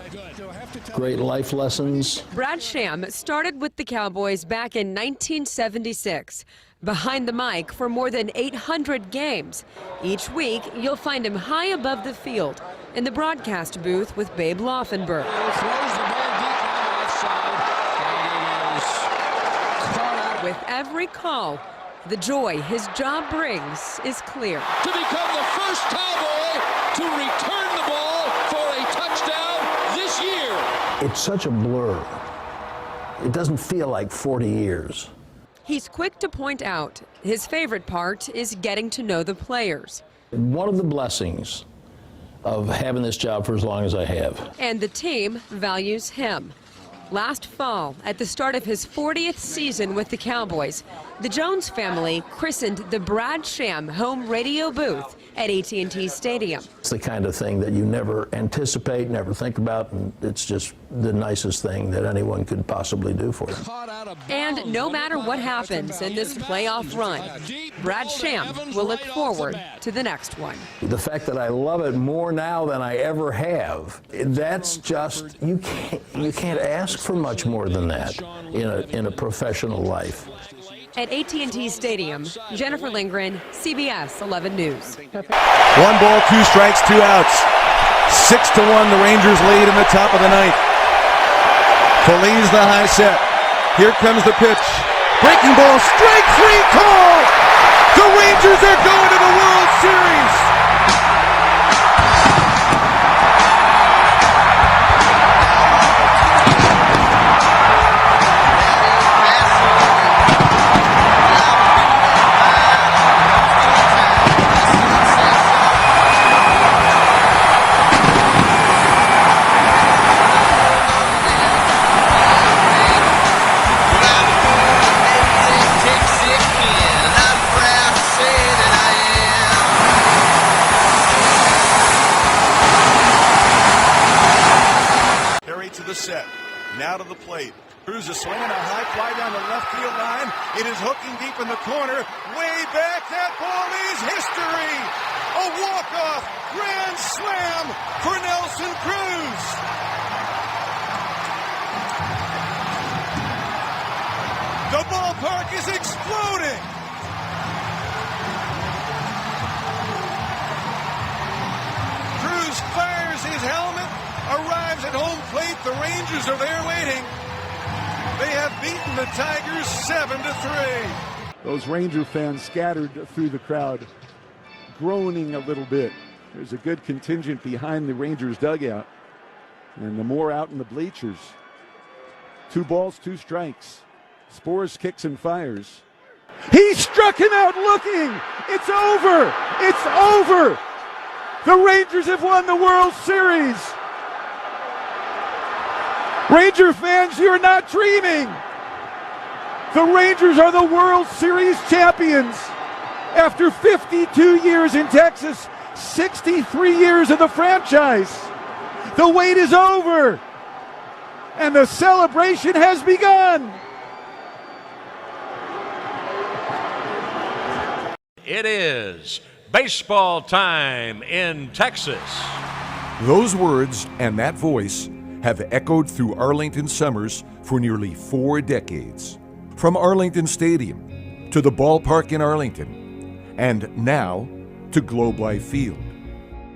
Speaker 22: great life lessons.
Speaker 21: Brad Sham started with the Cowboys back in 1976. Behind the mic for more than 800 games. Each week, you'll find him high above the field in the broadcast booth with Babe Laufenberg. With every call, the joy his job brings is clear.
Speaker 11: To become the first Cowboy to return the ball for a touchdown this year.
Speaker 22: It's such a blur. It doesn't feel like 40 years.
Speaker 21: He's quick to point out his favorite part is getting to know the players.
Speaker 22: One of the blessings of having this job for as long as I have.
Speaker 21: And the team values him. Last fall, at the start of his 40th season with the Cowboys, the Jones family christened the Brad Sham home radio booth at AT&T Stadium.
Speaker 22: It's the kind of thing that you never anticipate, never think about, and it's just the nicest thing that anyone could possibly do for you.
Speaker 21: And no matter what happens in this playoff run, Brad Sham will look forward to the next one.
Speaker 22: The fact that I love it more now than I ever have, that's just, you can't ask for much more than that in a professional life.
Speaker 21: At AT&T Stadium, Jennifer Lindgren, CBS 11 News.
Speaker 23: 1 ball, 2 strikes, 2 outs. 6-1, the Rangers lead in the top of the 9th. Feliz the high set. Here comes the pitch. Breaking ball, strike 3 call! The Rangers are going to the World Series! now to the plate. Cruz is swinging a high fly down the left field line. It is hooking deep in the corner. Way back, that ball is history. A walk-off grand slam for Nelson Cruz. The ballpark is exploding. Cruz fires his helmet, arrives at home plate. The Rangers are there waiting. They have beaten the Tigers 7-3.
Speaker 7: Those Ranger fans scattered through the crowd, groaning a little bit. There's a good contingent behind the Rangers dugout, and the more out in the bleachers. 2 balls, 2 strikes. Spores kicks and fires. He struck him out looking. It's over. It's over. The Rangers have won the World Series. Ranger fans, you're not dreaming. The Rangers are the World Series champions. After 52 years in Texas, 63 years in the franchise. The wait is over, and the celebration has begun.
Speaker 8: It is baseball time in Texas.
Speaker 23: Those words and that voice have echoed through Arlington summers for nearly 4 decades. From Arlington Stadium to the ballpark in Arlington, and now to Globe Life Field.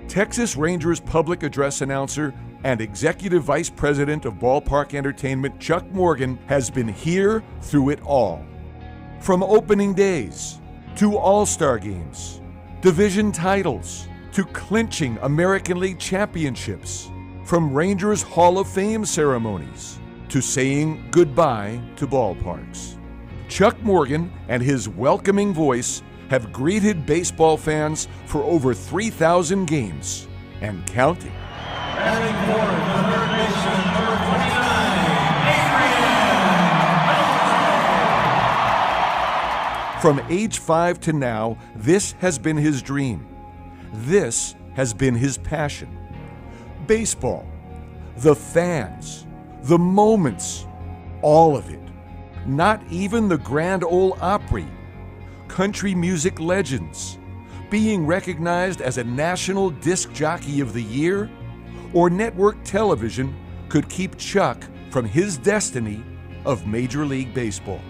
Speaker 23: Texas Rangers public address announcer and Executive Vice President of Ballpark Entertainment Chuck Morgan has been here through it all. From opening days to All-Star games, division titles, to clinching American League championships, from Rangers Hall of Fame ceremonies to saying goodbye to ballparks. Chuck Morgan and his welcoming voice have greeted baseball fans for over 3,000 games and counting.
Speaker 5: Batting fourth, the third baseman, number 29,
Speaker 23: From age 5 to now, this has been his dream. This has been his passion. Baseball, the fans, the moments, all of it. Not even the Grand Ole Opry, country music legends, being recognized as a National Disc Jockey of the Year, or network television could keep Chuck from his destiny of Major League Baseball.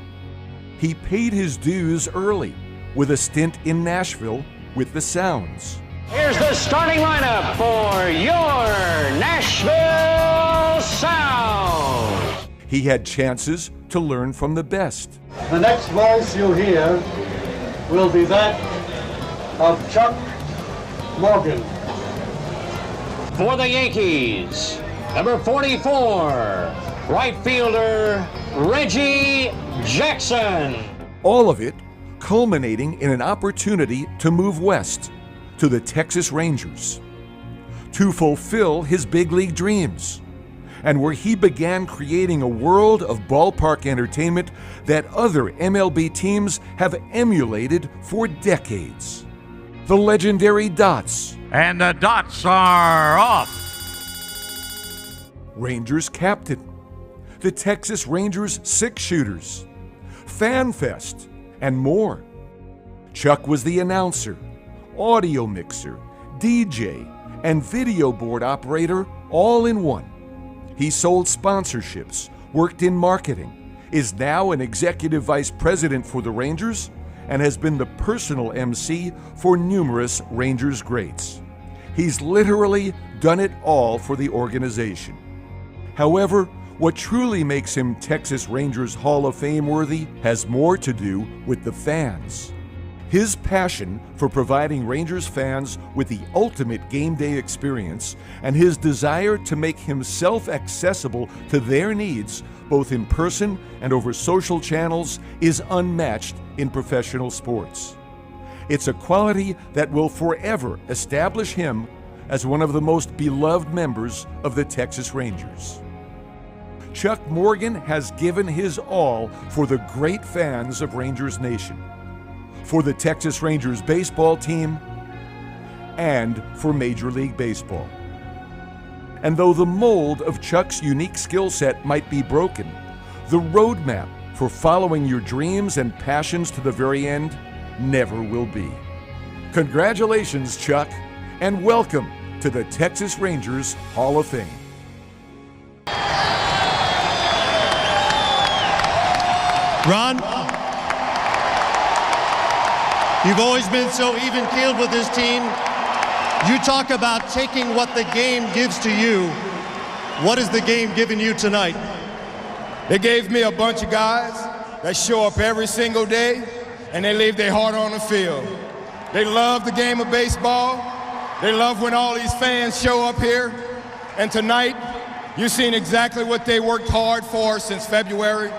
Speaker 23: He paid his dues early with a stint in Nashville with the Sounds.
Speaker 10: Here's the starting lineup for your Nashville Sound.
Speaker 23: He had chances to learn from the best.
Speaker 16: The next voice you hear will be that of Chuck Morgan.
Speaker 10: For the Yankees, number 44, right fielder Reggie Jackson.
Speaker 23: All of it culminating in an opportunity to move west to the Texas Rangers, to fulfill his big league dreams, and where he began creating a world of ballpark entertainment that other MLB teams have emulated for decades. The legendary dots.
Speaker 8: And the dots are off.
Speaker 23: Rangers captain. The Texas Rangers six-shooters. Fan Fest, and more. Chuck was the announcer, audio mixer, DJ, and video board operator all in one. He sold sponsorships, worked in marketing, is now an executive vice president for the Rangers, and has been the personal MC for numerous Rangers greats. He's literally done it all for the organization. However, what truly makes him Texas Rangers Hall of Fame worthy has more to do with the fans. His passion for providing Rangers fans with the ultimate game day experience and his desire to make himself accessible to their needs, both in person and over social channels, is unmatched in professional sports. It's a quality that will forever establish him as one of the most beloved members of the Texas Rangers. Chuck Morgan has given his all for the great fans of Rangers Nation, for the Texas Rangers baseball team, and for Major League Baseball. And though the mold of Chuck's unique skill set might be broken, the roadmap for following your dreams and passions to the very end never will be. Congratulations, Chuck, and welcome to the Texas Rangers Hall of Fame.
Speaker 16: Ron, you've always been so even-keeled with this team. You talk about taking what the game gives to you. What is the game giving you tonight?
Speaker 2: They gave me a bunch of guys that show up every single day, and they leave their heart on the field. They love the game of baseball. They love when all these fans show up here. And tonight, you've seen exactly what they worked hard for since February,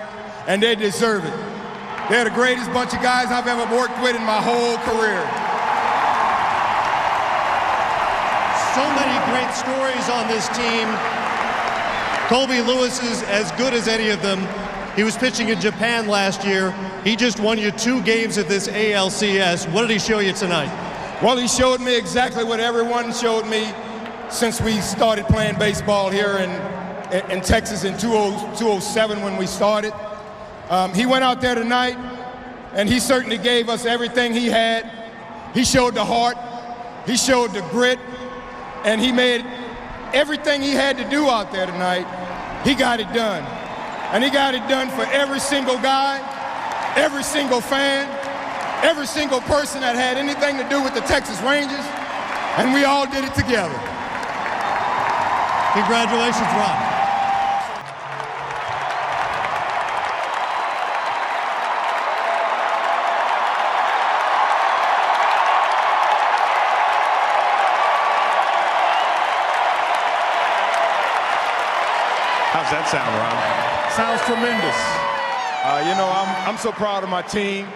Speaker 2: and they deserve it. They're the greatest bunch of guys I've ever worked with in my whole career.
Speaker 16: So many great stories on this team. Colby Lewis is as good as any of them. He was pitching in Japan last year. He just won you 2 games at this ALCS. What did he show you tonight?
Speaker 2: Well, he showed me exactly what everyone showed me since we started playing baseball here in Texas in 2007 when we started. He went out there tonight, and he certainly gave us everything he had. He showed the heart, he showed the grit, and he made everything he had to do out there tonight. He got it done. And he got it done for every single guy, every single fan, every single person that had anything to do with the Texas Rangers, and we all did it together.
Speaker 16: Congratulations, Ron.
Speaker 2: How's that sound, Ron? Sounds tremendous. I'm so proud of my team.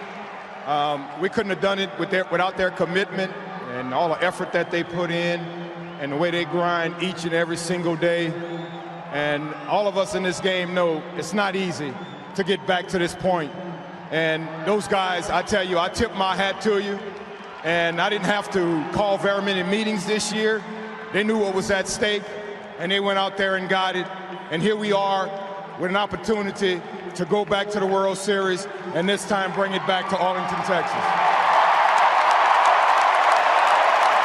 Speaker 2: We couldn't have done it without their commitment and all the effort that they put in and the way they grind each and every single day. And all of us in this game know it's not easy to get back to this point. And those guys, I tell you, I tip my hat to you. And I didn't have to call very many meetings this year. They knew what was at stake, and they went out there and got it. And here we are with an opportunity to go back to the World Series and this time bring it back to Arlington, Texas.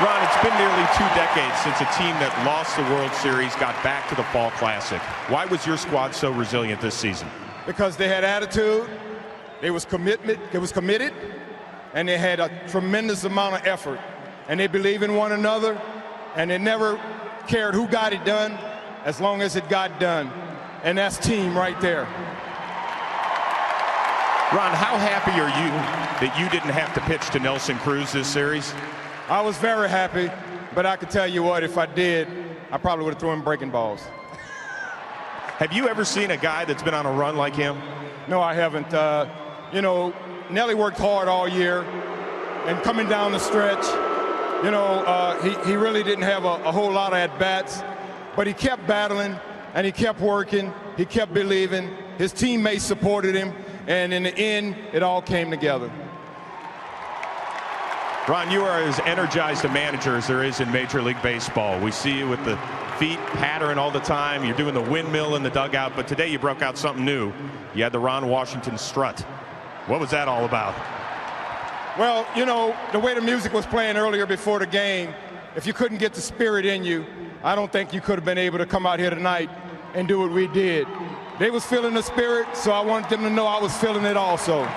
Speaker 12: Ron, it's been nearly 2 decades since a team that lost the World Series got back to the Fall Classic. Why was your squad so resilient this season?
Speaker 2: Because they had attitude, they was committed, and they had a tremendous amount of effort. And they believe in one another, and they never cared who got it done as long as it got done. And that's team right there.
Speaker 12: Ron, how happy are you that you didn't have to pitch to Nelson Cruz this series?
Speaker 2: I was very happy, but I can tell you what, if I did, I probably would have thrown him breaking balls.
Speaker 12: Have you ever seen a guy that's been on a run like him?
Speaker 2: No, I haven't. Nelly worked hard all year, and coming down the stretch, he really didn't have a whole lot of at-bats, but he kept battling, and he kept working, he kept believing. His teammates supported him, and in the end, it all came together.
Speaker 12: Ron, you are as energized a manager as there is in Major League Baseball. We see you with the feet pattering all the time. You're doing the windmill in the dugout, but today you broke out something new. You had the Ron Washington strut. What was that all about?
Speaker 2: Well, the way the music was playing earlier before the game, if you couldn't get the spirit in you, I don't think you could have been able to come out here tonight and do what we did. They was feeling the spirit, so I wanted them to know I was feeling it also.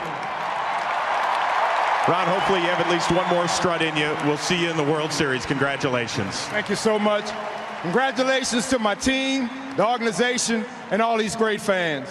Speaker 12: Ron, hopefully you have at least one more strut in you. We'll see you in the World Series. Congratulations.
Speaker 2: Thank you so much. Congratulations to my team, the organization, and all these great fans.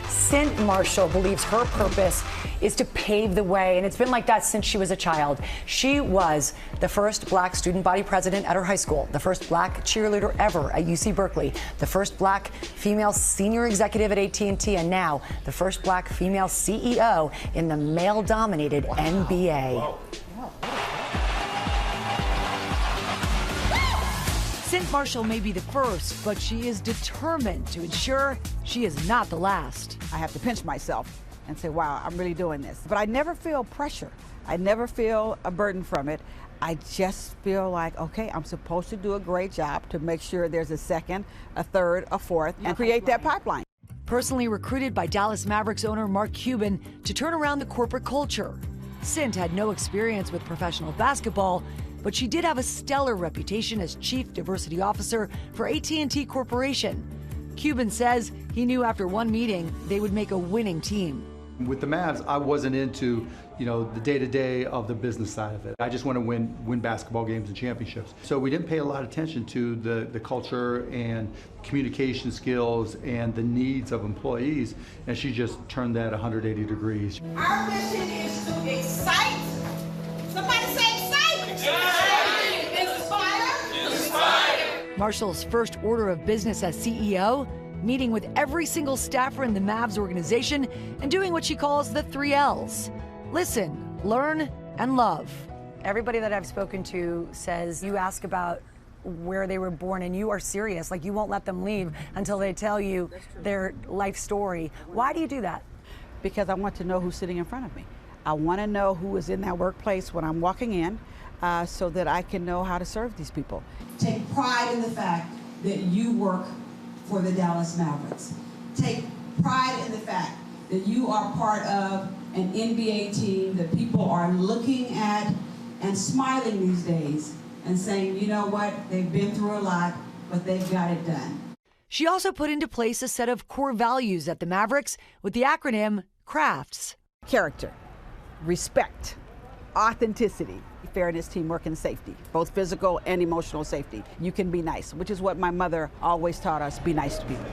Speaker 13: Cynt Marshall believes her purpose is to pave the way, and it's been like that since she was a child. She was the first black student body president at her high school, the first black cheerleader ever at UC Berkeley, the first black female senior executive at AT&T, and now the first black female CEO in the male-dominated NBA.
Speaker 24: Wow. Cynt Marshall may be the first, but she is determined to ensure she is not the last.
Speaker 25: I have to pinch myself and say, wow, I'm really doing this. But I never feel pressure.
Speaker 14: I never feel a burden from it. I just feel like, okay, I'm supposed to do a great job to make sure there's a second, a third, a fourth, and create that pipeline.
Speaker 24: Personally recruited by Dallas Mavericks owner Mark Cuban to turn around the corporate culture. Cynt had no experience with professional basketball, but she did have a stellar reputation as Chief Diversity Officer for AT&T Corporation. Cuban says he knew after one meeting they would make a winning team.
Speaker 15: With the Mavs, I wasn't into, the day-to-day of the business side of it. I just want to win basketball games and championships. So we didn't pay a lot of attention to the culture and communication skills and the needs of employees, and she just turned that 180 degrees.
Speaker 17: Our mission is to excite. Somebody say excite! Inspire!
Speaker 24: Marshall's first order of business as CEO, meeting with every single staffer in the Mavs organization and doing what she calls the 3 L's. Listen, learn, and love.
Speaker 13: Everybody that I've spoken to says you ask about where they were born and you are serious. Like, you won't let them leave until they tell you their life story. Why do you do that?
Speaker 14: Because I want to know who's sitting in front of me. I want to know who is in that workplace when I'm walking in so that I can know how to serve these people.
Speaker 17: Take pride in the fact that you work for the Dallas Mavericks. Take pride in the fact that you are part of an NBA team that people are looking at and smiling these days and saying, you know what, they've been through a lot, but they've got it done.
Speaker 24: She also put into place a set of core values at the Mavericks with the acronym CRAFTS.
Speaker 14: Character, respect, authenticity, fairness, teamwork, and safety, both physical and emotional safety. You can be nice, which is what my mother always taught us, be nice to people.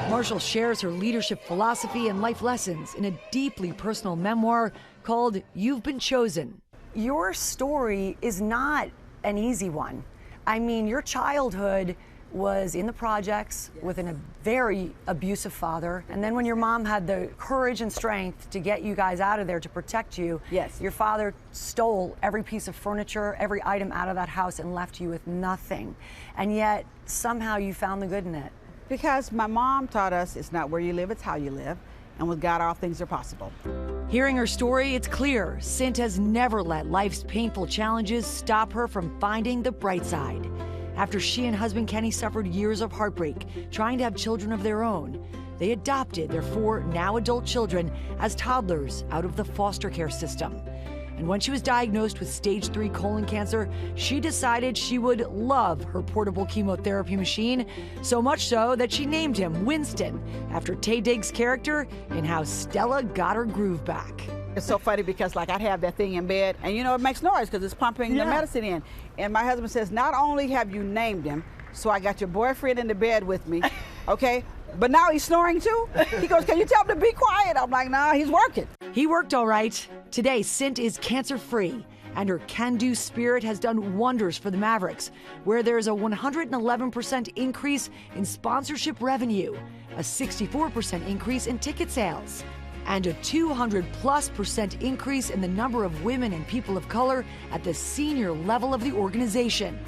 Speaker 24: Marshall shares her leadership philosophy and life lessons in a deeply personal memoir called You've Been Chosen.
Speaker 13: Your story is not an easy one. I mean, your childhood was in the projects with a very abusive father. And then when your mom had the courage and strength to get you guys out of there to protect you,
Speaker 14: yes,
Speaker 13: your father stole every piece of furniture, every item out of that house and left you with nothing. And yet somehow you found the good in it.
Speaker 14: Because my mom taught us it's not where you live, it's how you live. And with God, all things are possible.
Speaker 24: Hearing her story, it's clear Cynt has never let life's painful challenges stop her from finding the bright side. After she and husband Kenny suffered years of heartbreak trying to have children of their own, they adopted their 4 now adult children as toddlers out of the foster care system. And when she was diagnosed with stage 3 colon cancer, she decided she would love her portable chemotherapy machine, so much so that she named him Winston, after Taye Diggs' character in How Stella Got Her Groove Back.
Speaker 14: It's so funny because, like, I'd have that thing in bed, and it makes noise because it's pumping the medicine in. And my husband says, not only have you named him, so I got your boyfriend in the bed with me, okay? But now he's snoring too. He goes, can you tell him to be quiet? I'm like, nah, he's working.
Speaker 24: He worked all right. Today, Cynt is cancer-free, and her can-do spirit has done wonders for the Mavericks, where there's a 111% increase in sponsorship revenue, a 64% increase in ticket sales, and a 200+% increase in the number of women and people of color at the senior level of the organization.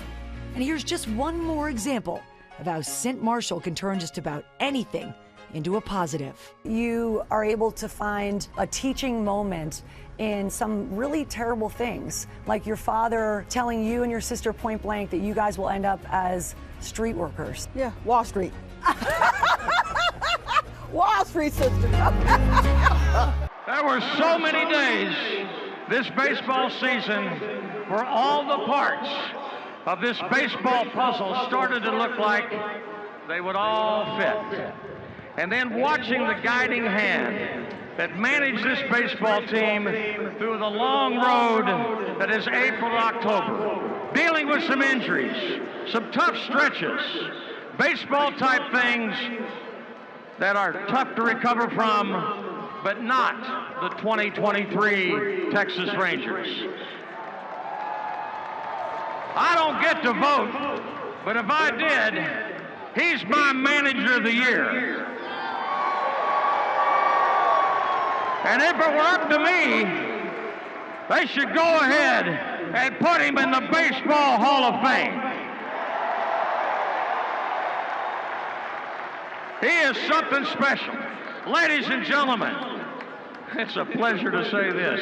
Speaker 24: And here's just one more example of how Cynt Marshall can turn just about anything into a positive.
Speaker 13: You are able to find a teaching moment in some really terrible things, like your father telling you and your sister point blank that you guys will end up as street workers.
Speaker 14: Yeah, Wall Street. Wall Street sisters.
Speaker 5: There were so many days this baseball season where all the parts of this baseball puzzle started to look like they would all fit. And then watching the guiding hand that managed this baseball team through the long road that is April to October, dealing with some injuries, some tough stretches, baseball-type things that are tough to recover from, but not the 2023 Texas Rangers. I don't get to vote, but if I did, he's my manager of the year. And if it were up to me, they should go ahead and put him in the Baseball Hall of Fame. He is something special. Ladies and gentlemen, it's a pleasure to say this.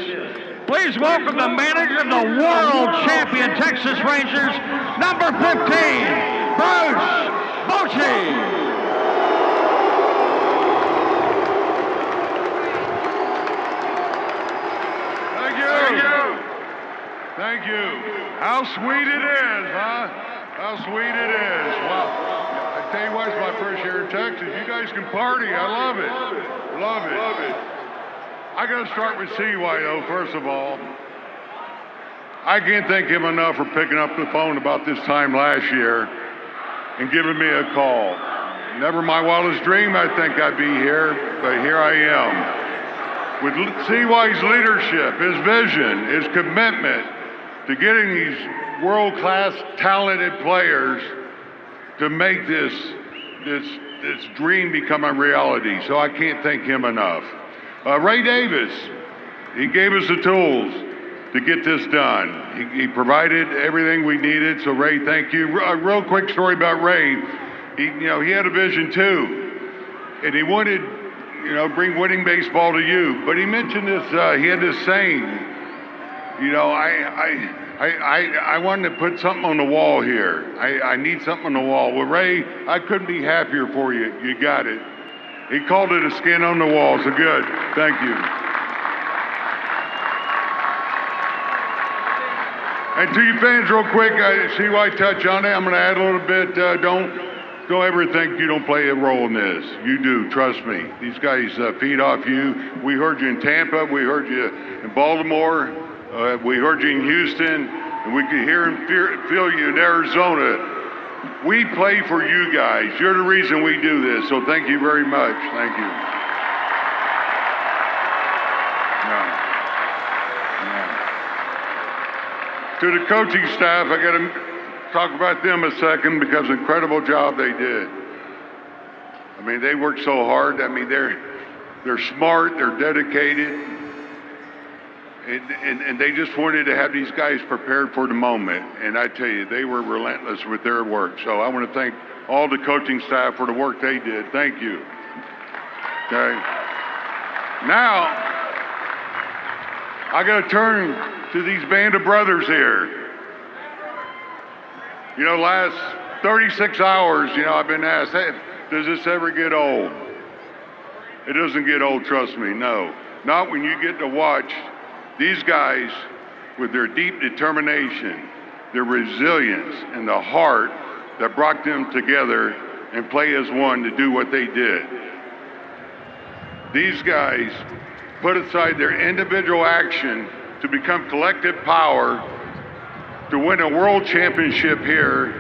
Speaker 5: Please welcome the manager of the world champion Texas Rangers, number 15, Bochy.
Speaker 1: Thank you. How sweet it is, huh? How sweet it is. Well, I tell you what, it's my first year in Texas. You guys can party. I love it. Love it. I got to start with CY, though, first of all. I can't thank him enough for picking up the phone about this time last year and giving me a call. Never my wildest dream I'd think I'd be here, but here I am. With CY's leadership, his vision, his commitment to getting these world-class talented players to make this dream become a reality. So I can't thank him enough. Ray Davis, he gave us the tools to get this done. He provided everything we needed. So Ray, thank you. A real quick story about Ray. He had a vision too, and he wanted, bring winning baseball to you. But he mentioned this. He had this saying. I wanted to put something on the wall here. I need something on the wall. Well, Ray, I couldn't be happier for you. You got it. He called it a skin on the wall, so good. Thank you. And to you fans, real quick, I see why I touch on it. I'm going to add a little bit. Don't ever think you don't play a role in this. You do, trust me. These guys feed off you. We heard you in Tampa. We heard you in Baltimore. We heard you in Houston, and we could hear and feel you in Arizona. We play for you guys. You're the reason we do this, so thank you very much. Thank you. To the coaching staff, I got to talk about them a second because incredible job they did. I mean, they work so hard. I mean, they're smart, they're dedicated. And they just wanted to have these guys prepared for the moment. And I tell you, they were relentless with their work. So I want to thank all the coaching staff for the work they did. Thank you. Okay. Now, I got to turn to these band of brothers here. Last 36 hours, I've been asked, hey, does this ever get old? It doesn't get old, trust me, no. Not when you get to watch these guys, with their deep determination, their resilience, and the heart that brought them together and play as one to do what they did. These guys put aside their individual action to become collective power to win a world championship here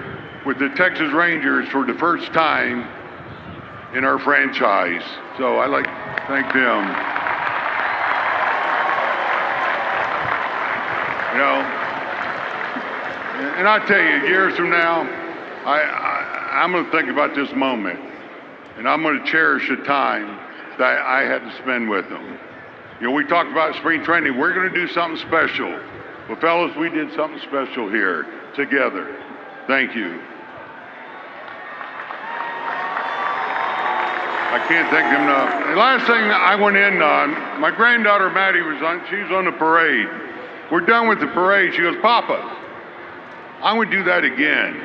Speaker 1: with the Texas Rangers for the first time in our franchise. So I'd like to thank them. And I tell you, years from now, I'm going to think about this moment, and I'm going to cherish the time that I had to spend with them. We talked about spring training. We're going to do something special. Well, fellas, we did something special here together. Thank you. I can't thank them enough. The last thing I went in on, my granddaughter Maddie she was on the parade. We're done with the parade. She goes, Papa, I want to do that again.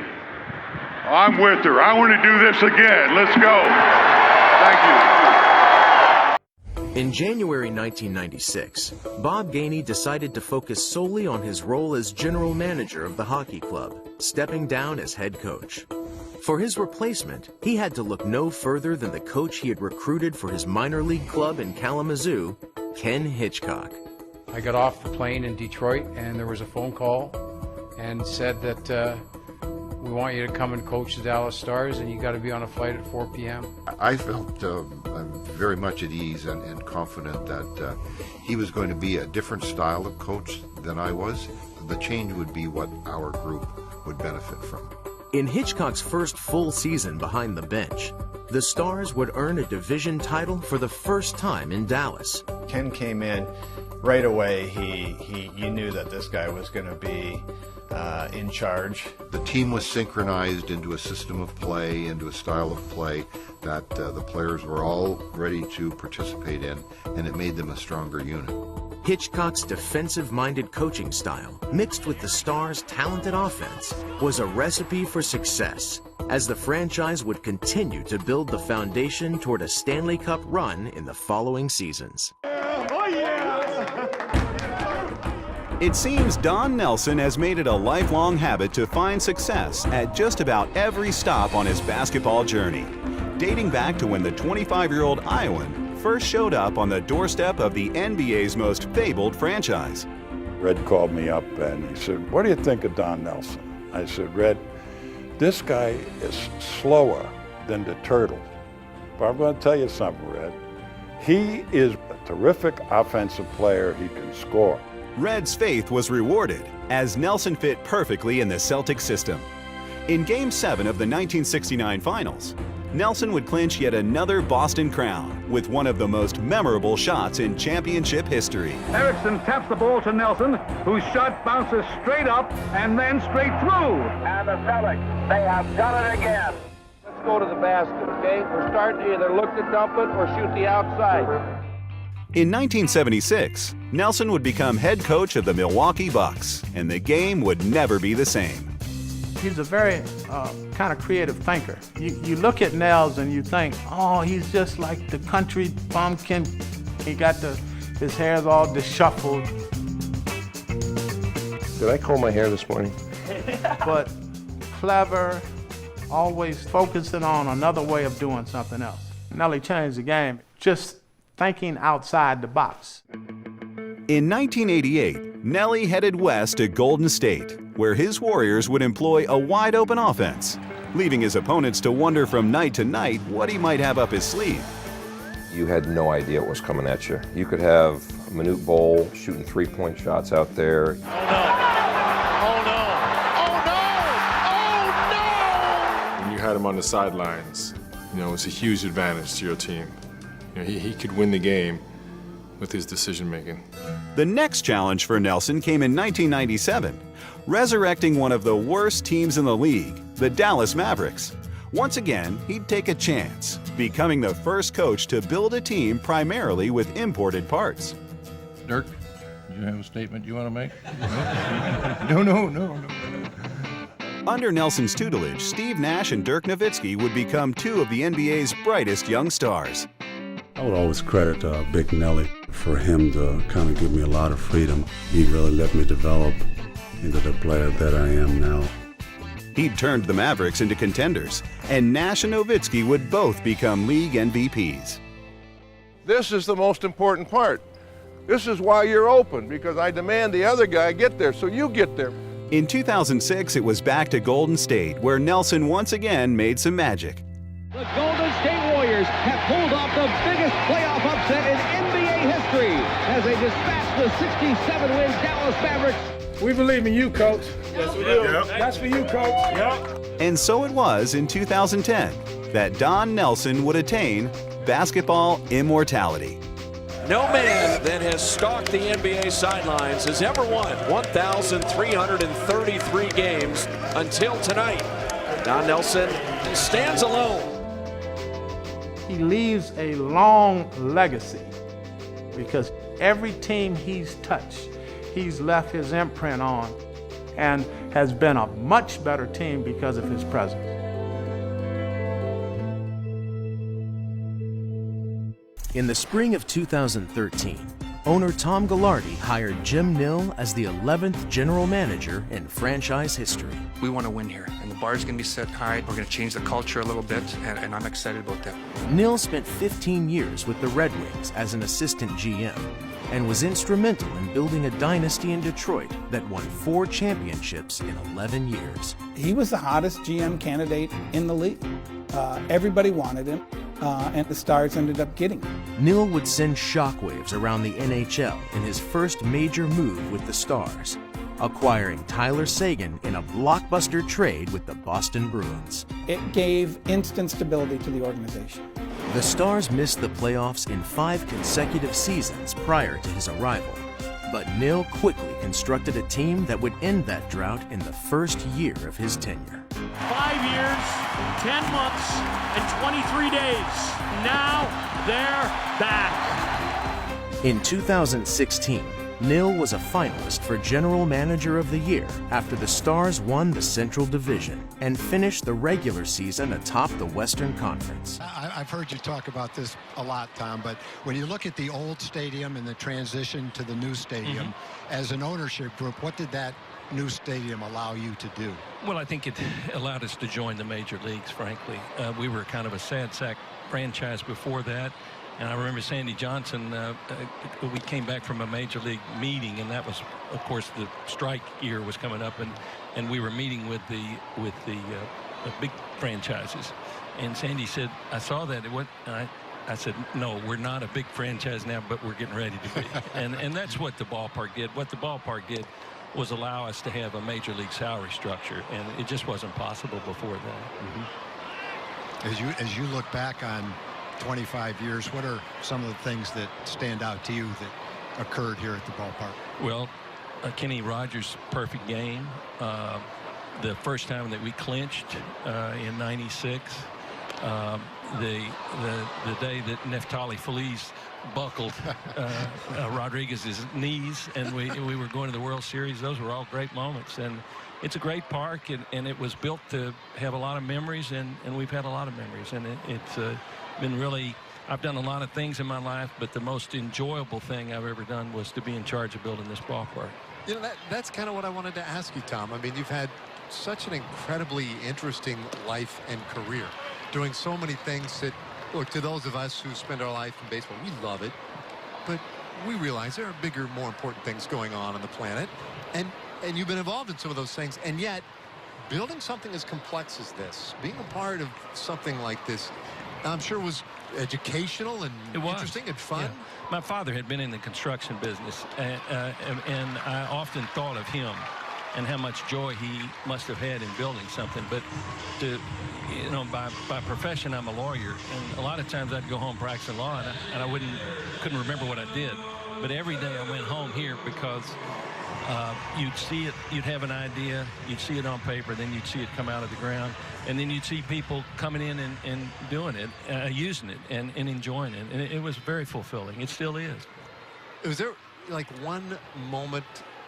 Speaker 1: I'm with her. I want to do this again. Let's go. Thank you.
Speaker 3: In January 1996, Bob Gainey decided to focus solely on his role as general manager of the hockey club, stepping down as head coach. For his replacement, he had to look no further than the coach he had recruited for his minor league club in Kalamazoo, Ken Hitchcock.
Speaker 4: I got off the plane in Detroit, and there was a phone call and said that we want you to come and coach the Dallas Stars, and you got to be on a flight at 4 p.m.
Speaker 19: I felt very much at ease and confident that he was going to be a different style of coach than I was. The change would be what our group would benefit from.
Speaker 3: In Hitchcock's first full season behind the bench, the Stars would earn a division title for the first time in Dallas.
Speaker 25: Ken came in
Speaker 6: right away you knew that this guy was going to be in charge.
Speaker 19: The team was synchronized into a system of play, into a style of play that the players were all ready to participate in, and it made them a stronger unit.
Speaker 3: Hitchcock's defensive-minded coaching style, mixed with the Stars' talented offense, was a recipe for success, as the franchise would continue to build the foundation toward a Stanley Cup run in the following seasons.
Speaker 9: It seems Don Nelson has made it a lifelong habit to find success at just about every stop on his basketball journey, dating back to when the 25-year-old Iowan first showed up on the doorstep of the NBA's most fabled franchise.
Speaker 18: Red called me up and he said, "What do you think of Don Nelson?" I said, "Red, this guy is slower than the Turtle. But I'm going to tell you something, Red. He is a terrific offensive player. He can score."
Speaker 9: Red's faith was rewarded as Nelson fit perfectly in the Celtic system. In Game 7 of the 1969 Finals, Nelson would clinch yet another Boston crown with one of the most memorable shots in championship history.
Speaker 5: Erickson taps the ball to Nelson, whose shot bounces straight up and then straight through. And the Celtics, they have done it again. Let's go to the basket, okay? We're starting to either look to dump it or shoot the outside.
Speaker 9: In 1976, Nelson would become head coach of the Milwaukee Bucks, and the game would never be the same.
Speaker 20: He's a very kind of creative thinker. You look at Nels and you think, oh, he's just like the country bumpkin. He got his hair's all disheveled.
Speaker 25: Did I comb my hair this morning?
Speaker 20: But clever, always focusing on another way of doing something else. Nelly changed the game, just thinking outside the box.
Speaker 9: In 1988, Nelly headed west to Golden State, where his Warriors would employ a wide-open offense, leaving his opponents to wonder from night to night what he might have up his sleeve.
Speaker 25: You had no idea what was coming at you. You could have Manute Bol shooting three-point shots out there.
Speaker 26: When you had him on the sidelines, it's a huge advantage to your team. He could win the game with his decision-making.
Speaker 9: The next challenge for Nelson came in 1997, resurrecting one of the worst teams in the league, the Dallas Mavericks. Once again, he'd take a chance, becoming the first coach to build a team primarily with imported parts.
Speaker 25: Dirk, you have a statement you want to make? No.
Speaker 9: Under Nelson's tutelage, Steve Nash and Dirk Nowitzki would become two of the NBA's brightest young stars.
Speaker 27: I would always credit Big Nelly for him to kind of give me a lot of freedom. He really let me develop into the player that I am now.
Speaker 9: He'd turned the Mavericks into contenders, and Nash and Nowitzki would both become league MVPs.
Speaker 28: This is the most important part. This is why you're open, because I demand the other guy get there, so you get there.
Speaker 9: In 2006, it was back to Golden State, where Nelson once again made some magic.
Speaker 29: The Golden State Warriors have pulled off the biggest playoff upset in NBA history as they dispatch the 67-win Dallas Mavericks.
Speaker 20: We believe in you, Coach. Yes, we do. Yep. That's for you, Coach. Yep.
Speaker 9: And so it was in 2010 that Don Nelson would attain basketball immortality.
Speaker 30: No man that has stalked the NBA sidelines has ever won 1,333 games until tonight. Don Nelson stands alone.
Speaker 20: He leaves a long legacy because every team he's touched, he's left his imprint on and has been a much better team because of his presence.
Speaker 3: In the spring of 2013, owner Tom Gaglardi hired Jim Nill as the 11th general manager in franchise history.
Speaker 31: We want to win here, and the bar's going to be set high. We're going to change the culture a little bit, and I'm excited about that.
Speaker 3: Nill spent 15 years with the Red Wings as an assistant GM and was instrumental in building a dynasty in Detroit that won 4 championships in 11 years.
Speaker 32: He was the hottest GM candidate in the league. Everybody wanted him, and the Stars ended up getting him.
Speaker 3: Nill would send shockwaves around the NHL in his first major move with the Stars, acquiring Tyler Seguin in a blockbuster trade with the Boston Bruins.
Speaker 32: It gave instant stability to the organization.
Speaker 3: The Stars missed the playoffs in 5 consecutive seasons prior to his arrival, but Nill quickly constructed a team that would end that drought in the first year of his tenure.
Speaker 2: 5 years, 10 months, and 23 days. Now they're back.
Speaker 3: In 2016, Nill was a finalist for General Manager of the Year after the Stars won the Central Division and finished the regular season atop the Western Conference.
Speaker 7: I've heard you talk about this a lot, Tom, but when you look at the old stadium and the transition to the new stadium, as an ownership group, what did that new stadium allow you to do?
Speaker 8: Well, I think it allowed us to join the major leagues, frankly. We were kind of a sad sack franchise before that. And I remember Sandy Johnson, we came back from a major league meeting, and that was, of course, the strike year was coming up, and we were meeting with the big franchises. And Sandy said, I saw that. I said, no, we're not a big franchise now, but we're getting ready to be. and that's what the ballpark did. What the ballpark did was allow us to have a major league salary structure, and it just wasn't possible before that.
Speaker 7: As you look back on 25 years, what are some of the things that stand out to you that occurred here at the ballpark?
Speaker 8: Well, Kenny Rogers' perfect game, the first time that we clinched in '96, the day that Neftali Feliz buckled Rodriguez's knees, and we were going to the World Series. Those were all great moments, and it's a great park, and it was built to have a lot of memories, and we've had a lot of memories, and it's been really, I've done a lot of things in my life, but the most enjoyable thing I've ever done was to be in charge of building this ballpark.
Speaker 10: You know, that's kind of what I wanted to ask you, Tom. I mean, you've had such an incredibly interesting life and career, doing so many things that, look, to those of us who spend our life in baseball, we love it, but we realize there are bigger, more important things going on the planet, and you've been involved in some of those things, and yet building something as complex as this, being a part of something like this, I'm sure was educational and interesting and fun.
Speaker 8: Yeah. My father had been in the construction business, and I often thought of him and how much joy he must have had in building something. But by profession, I'm a lawyer, and a lot of times I'd go home practicing law, and I couldn't remember what I did. But every day I went home here because you'd see it, you'd have an idea, you'd see it on paper, then you'd see it come out of the ground, and then you'd see people coming in and doing it, using it, and enjoying it. And it was very fulfilling. It still is.
Speaker 10: Was there like one moment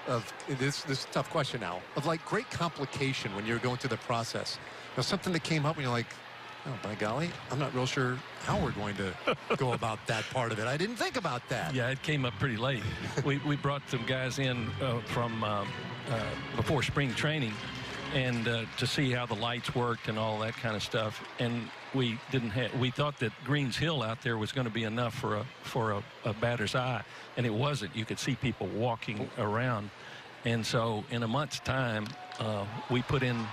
Speaker 10: of this is a tough question now, of like great complication when you're going through the process? Something that came up and you're like, oh, by golly, I'm not real sure how we're going to go about that part of it. I didn't think about that.
Speaker 8: Yeah, it came up pretty late. We brought some guys in from before spring training, and to see how the lights worked and all that kind of stuff. And we thought that Green's Hill out there was going to be enough for a batter's eye, and it wasn't. You could see people walking around, and so in a month's time, we put in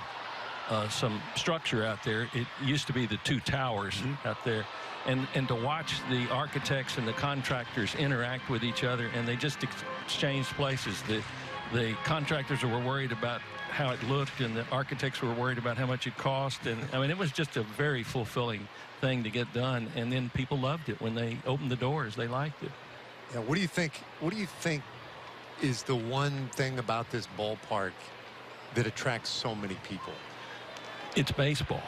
Speaker 8: some structure out there. It used to be the 2 towers out there, and to watch the architects and the contractors interact with each other, and they just exchanged places. The contractors were worried about how it looked, and the architects were worried about how much it cost, and I mean, it was just a very fulfilling thing to get done, and then people loved it when they opened the doors. They liked it.
Speaker 10: Yeah, what do you think is the one thing about this ballpark that attracts so many people?
Speaker 8: It's baseball,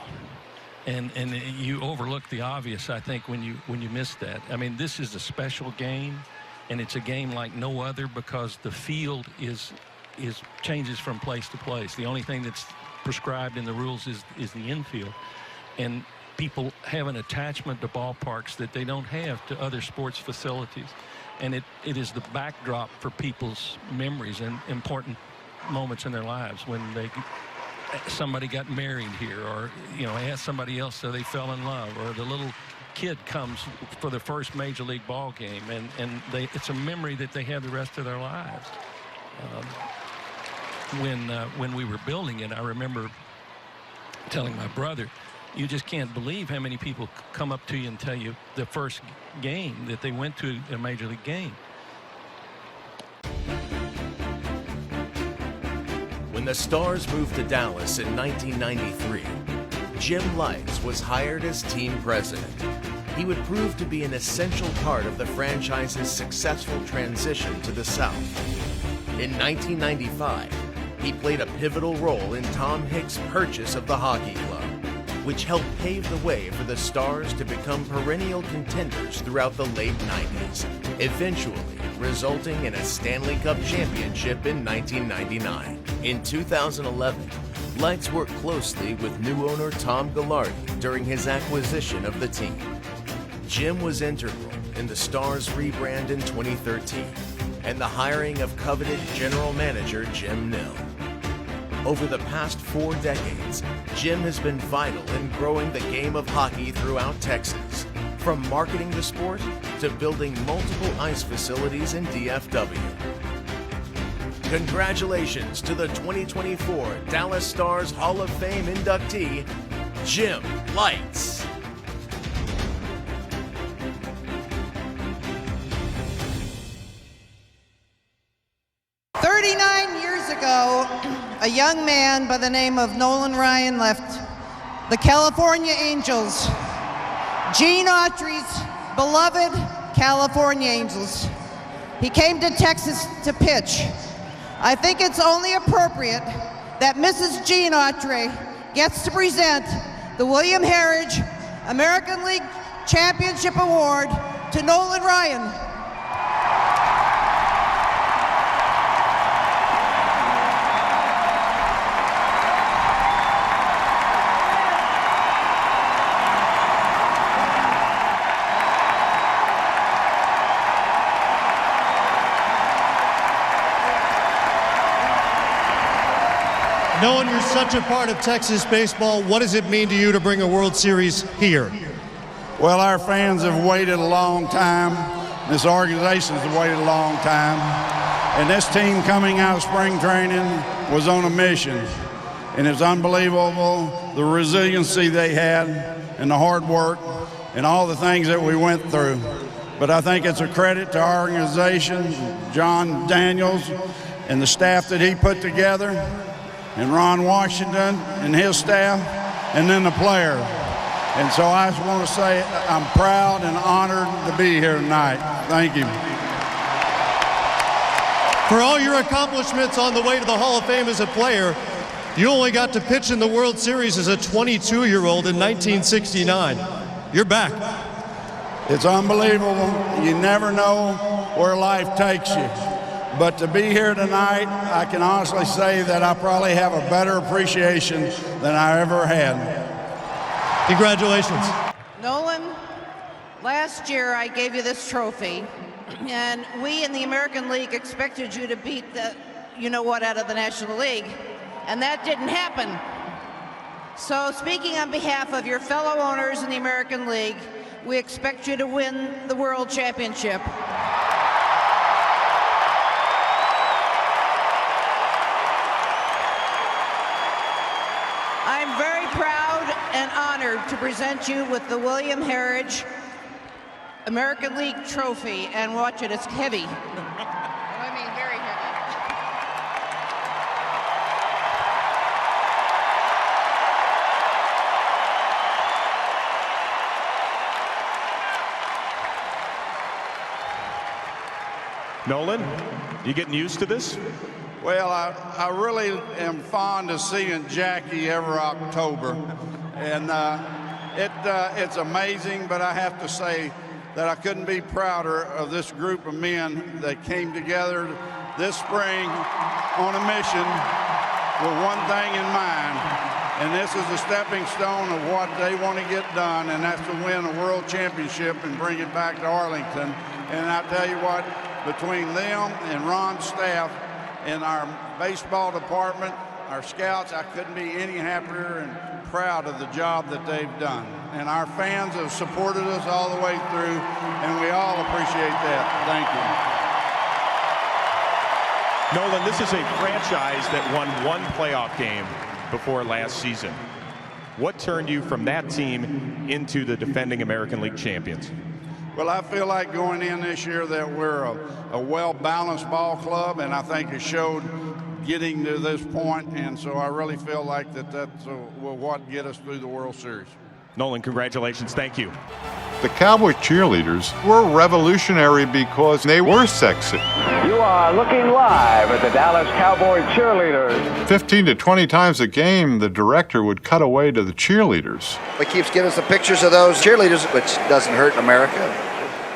Speaker 8: and you overlook the obvious, I think, when you miss that. I mean, this is a special game, and it's a game like no other because the field changes from place to place. The only thing that's prescribed in the rules is the infield, and people have an attachment to ballparks that they don't have to other sports facilities, and it is the backdrop for people's memories and important moments in their lives when somebody got married here, or asked somebody else so they fell in love, or the little kid comes for the first major league ball game, and it's a memory that they have the rest of their lives. When we were building it, I remember telling my brother, you just can't believe how many people come up to you and tell you the first game that they went to a major league game.
Speaker 3: When the Stars moved to Dallas in 1993, Jim Lights was hired as team president. he would prove to be an essential part of the franchise's successful transition to the South. In 1995, he played a pivotal role in Tom Hicks' purchase of the hockey club, which helped pave the way for the Stars to become perennial contenders throughout the late 90s, eventually resulting in a Stanley Cup championship in 1999. In 2011, Lights worked closely with new owner Tom Gaglardi during his acquisition of the team. Jim was integral in the Stars rebrand in 2013 and the hiring of coveted general manager Jim Nill. Over the past 4 decades, Jim has been vital in growing the game of hockey throughout Texas, from marketing the sport to building multiple ice facilities in DFW. Congratulations to the 2024 Dallas Stars Hall of Fame inductee, Jim Lights.
Speaker 1: A young man by the name of Nolan Ryan left the California Angels, Gene Autry's beloved California Angels. He came to Texas to pitch. I think it's only appropriate that Mrs. Gene Autry gets to present the William Heritage American League Championship Award to Nolan Ryan.
Speaker 11: Nolan, you're such a part of Texas baseball. What does it mean to you to bring a World Series here?
Speaker 12: Well, our fans have waited a long time. This organization has waited a long time. And this team coming out of spring training was on a mission. And it's unbelievable the resiliency they had and the hard work and all the things that we went through. But I think it's a credit to our organization, Jon Daniels and the staff that he put together, and Ron Washington and his staff, and then the player. And so I just want to say I'm proud and honored to be here tonight. Thank you.
Speaker 11: For all your accomplishments on the way to the Hall of Fame as a player, you only got to pitch in the World Series as a 22-year-old in 1969. You're back.
Speaker 12: It's unbelievable. You never know where life takes you. But to be here tonight, I can honestly say that I probably have a better appreciation than I ever had.
Speaker 11: Congratulations.
Speaker 1: Nolan, last year I gave you this trophy, and we in the American League expected you to beat the you-know-what out of the National League, and that didn't happen. So speaking on behalf of your fellow owners in the American League, we expect you to win the World Championship. I'm very proud and honored to present you with the William Heritage American League Trophy, and watch it, it's heavy. I mean, very heavy.
Speaker 13: Nolan, you getting used to this?
Speaker 12: Well, I really am fond of seeing Jackie every October, and it's amazing, but I have to say that I couldn't be prouder of this group of men that came together this spring on a mission with one thing in mind, and this is a stepping stone of what they want to get done, and that's to win a world championship and bring it back to Arlington. And I tell you what, between them and Ron's staff, in our baseball department, our scouts, I couldn't be any happier and proud of the job that they've done. And our fans have supported us all the way through, and we all appreciate that. Thank you.
Speaker 13: Nolan, this is a franchise that won one playoff game before last season. What turned you from that team into the defending American League champions?
Speaker 12: Well, I feel like going in this year that we're a well-balanced ball club, and I think it showed getting to this point, and so I really feel like that's what get us through the World Series.
Speaker 13: Nolan, congratulations. Thank you.
Speaker 4: The Cowboy cheerleaders were revolutionary because they were sexy.
Speaker 29: You are looking live at the Dallas Cowboy cheerleaders.
Speaker 4: 15 to 20 times a game, the director would cut away to the cheerleaders.
Speaker 6: He keeps giving us the pictures of those cheerleaders, which doesn't hurt America.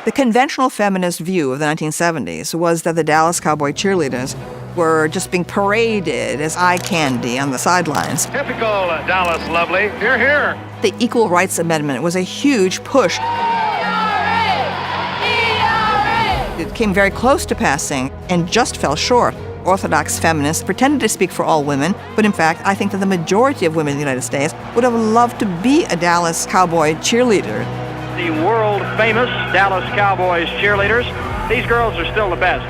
Speaker 14: The conventional feminist view of the 1970s was that the Dallas Cowboy cheerleaders were just being paraded as eye candy on the sidelines.
Speaker 29: Typical Dallas lovely. Hear, hear.
Speaker 14: The Equal Rights Amendment was a huge push. It came very close to passing and just fell short. Orthodox feminists pretended to speak for all women, but in fact, I think that the majority of women in the United States would have loved to be a Dallas Cowboy cheerleader.
Speaker 29: The world-famous Dallas Cowboys cheerleaders. These girls are still the best.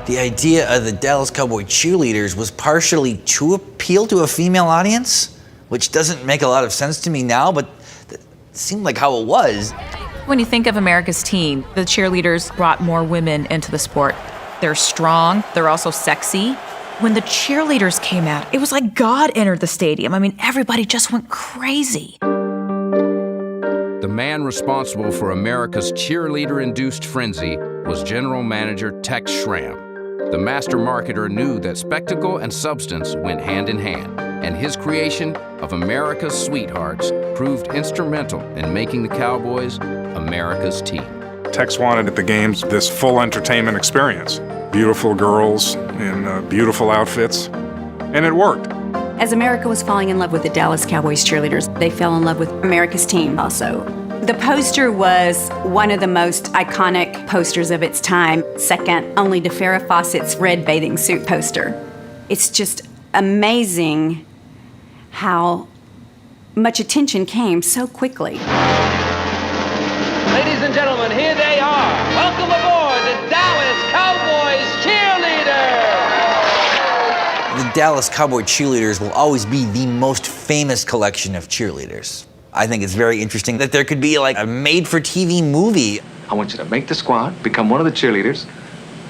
Speaker 15: The idea of the Dallas Cowboy cheerleaders was partially to appeal to a female audience, which doesn't make a lot of sense to me now, but it seemed like how it was.
Speaker 16: When you think of America's team, the cheerleaders brought more women into the sport. They're strong, they're also sexy. When the cheerleaders came out, it was like God entered the stadium. I mean, everybody just went crazy.
Speaker 17: The man responsible for America's cheerleader-induced frenzy was General Manager Tex Schramm. The master marketer knew that spectacle and substance went hand in hand, and his creation of America's Sweethearts proved instrumental in making the Cowboys America's team.
Speaker 18: Tex wanted at the games this full entertainment experience. Beautiful girls in beautiful outfits, and it worked.
Speaker 19: As America was falling in love with the Dallas Cowboys cheerleaders, they fell in love with America's team also. The poster was one of the most iconic posters of its time, second only to Farrah Fawcett's red bathing suit poster. It's just amazing how much attention came so quickly.
Speaker 29: Ladies and gentlemen, here they are. Welcome aboard the Dallas Cowboys cheerleaders.
Speaker 15: The Dallas Cowboy cheerleaders will always be the most famous collection of cheerleaders. I think it's very interesting that there could be like a made-for-TV movie.
Speaker 21: I want you to make the squad, become one of the cheerleaders,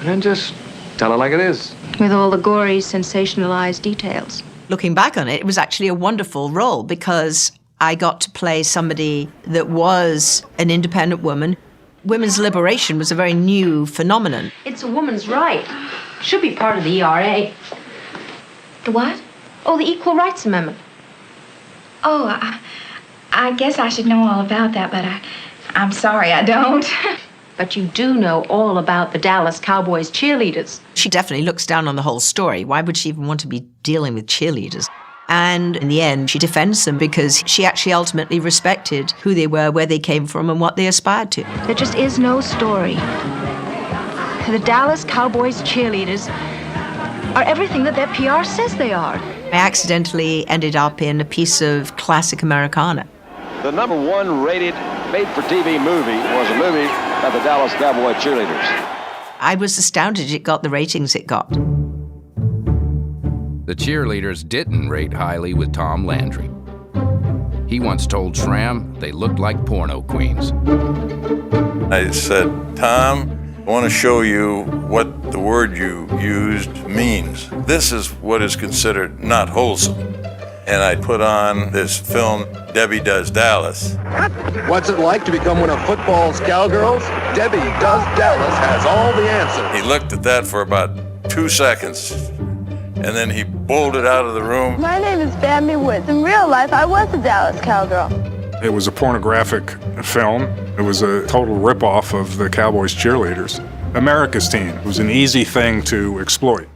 Speaker 21: and then just tell it like it is.
Speaker 22: With all the gory, sensationalized details.
Speaker 23: Looking back on it, it was actually a wonderful role because I got to play somebody that was an independent woman. Women's liberation was a very new phenomenon.
Speaker 22: It's a woman's right. Should be part of the ERA. The what? Oh, the Equal Rights Amendment.
Speaker 24: Oh, I guess I should know all about that, but I'm sorry, I don't.
Speaker 22: But you do know all about the Dallas Cowboys cheerleaders.
Speaker 23: She definitely looks down on the whole story. Why would she even want to be dealing with cheerleaders? And in the end, she defends them because she actually ultimately respected who they were, where they came from, and what they aspired to.
Speaker 22: There just is no story. The Dallas Cowboys cheerleaders are everything that their PR says they are.
Speaker 23: I accidentally ended up in a piece of classic Americana.
Speaker 29: The #1 rated made-for-TV movie was a movie about the Dallas Cowboy cheerleaders.
Speaker 23: I was astounded it got the ratings it got.
Speaker 17: The cheerleaders didn't rate highly with Tom Landry. He once told Schramm they looked like porno queens.
Speaker 33: I said, Tom, I want to show you what the word you used means. This is what is considered not wholesome. And I put on this film, Debbie Does Dallas.
Speaker 29: What's it like to become one of football's cowgirls? Debbie Does Dallas has all the answers.
Speaker 33: He looked at that for about 2 seconds, and then he bolted out of the room.
Speaker 34: My name is Bambi Woods. In real life, I was a Dallas cowgirl.
Speaker 18: It was a pornographic film. It was a total ripoff of the Cowboys cheerleaders. America's team. It was an easy thing to exploit.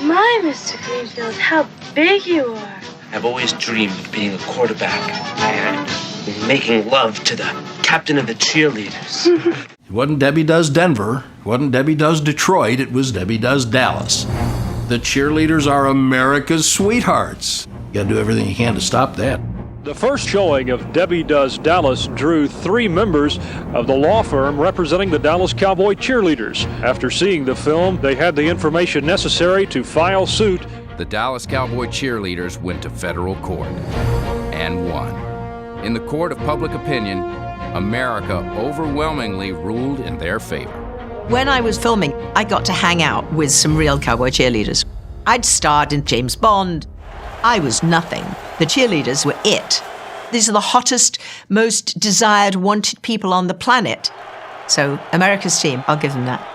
Speaker 34: My, Mr. Greenfield, how big you are.
Speaker 35: I've always dreamed of being a quarterback and making love to the captain of the cheerleaders.
Speaker 36: It wasn't Debbie Does Denver, it wasn't Debbie Does Detroit, it was Debbie Does Dallas. The cheerleaders are America's sweethearts. You gotta do everything you can to stop that.
Speaker 2: The first showing of Debbie Does Dallas drew 3 members of the law firm representing the Dallas Cowboy cheerleaders. After seeing the film, they had the information necessary to file suit.
Speaker 17: The Dallas Cowboy cheerleaders went to federal court and won. In the court of public opinion, America overwhelmingly ruled in their favor.
Speaker 23: When I was filming, I got to hang out with some real cowboy cheerleaders. I'd starred in James Bond. I was nothing. The cheerleaders were it. These are the hottest, most desired, wanted people on the planet. So, America's team, I'll give them that.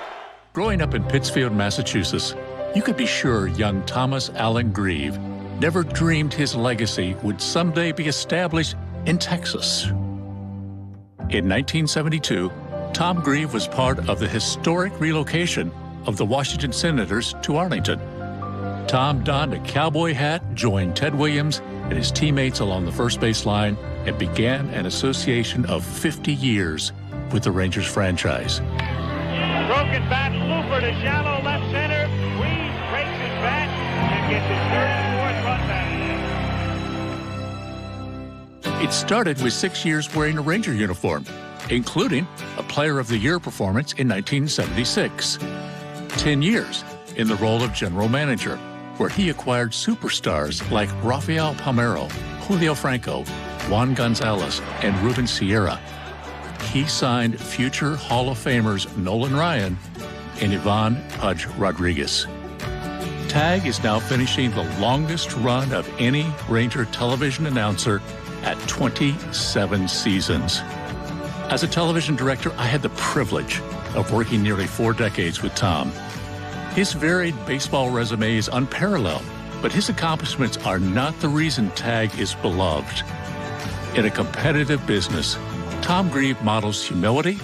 Speaker 1: Growing up in Pittsfield, Massachusetts, you could be sure young Thomas Allen Grieve never dreamed his legacy would someday be established in Texas. In 1972, Tom Grieve was part of the historic relocation of the Washington Senators to Arlington. Tom donned a cowboy hat, joined Ted Williams and his teammates along the first base line, and began an association of 50 years with the Rangers franchise.
Speaker 3: Broken bat, looper to shallow left center. Greene breaks his bat and gets his 34th run back.
Speaker 1: It started with 6 years wearing a Ranger uniform, including a Player of the Year performance in 1976. 10 years in the role of general manager, where he acquired superstars like Rafael Palmeiro, Julio Franco, Juan Gonzalez, and Ruben Sierra. He signed future Hall of Famers Nolan Ryan and Ivan Pudge Rodriguez. Tag is now finishing the longest run of any Ranger television announcer at 27 seasons. As a television director, I had the privilege of working nearly 4 decades with Tom. His varied baseball resume is unparalleled, but his accomplishments are not the reason Tag is beloved. In a competitive business, Tom Grieve models humility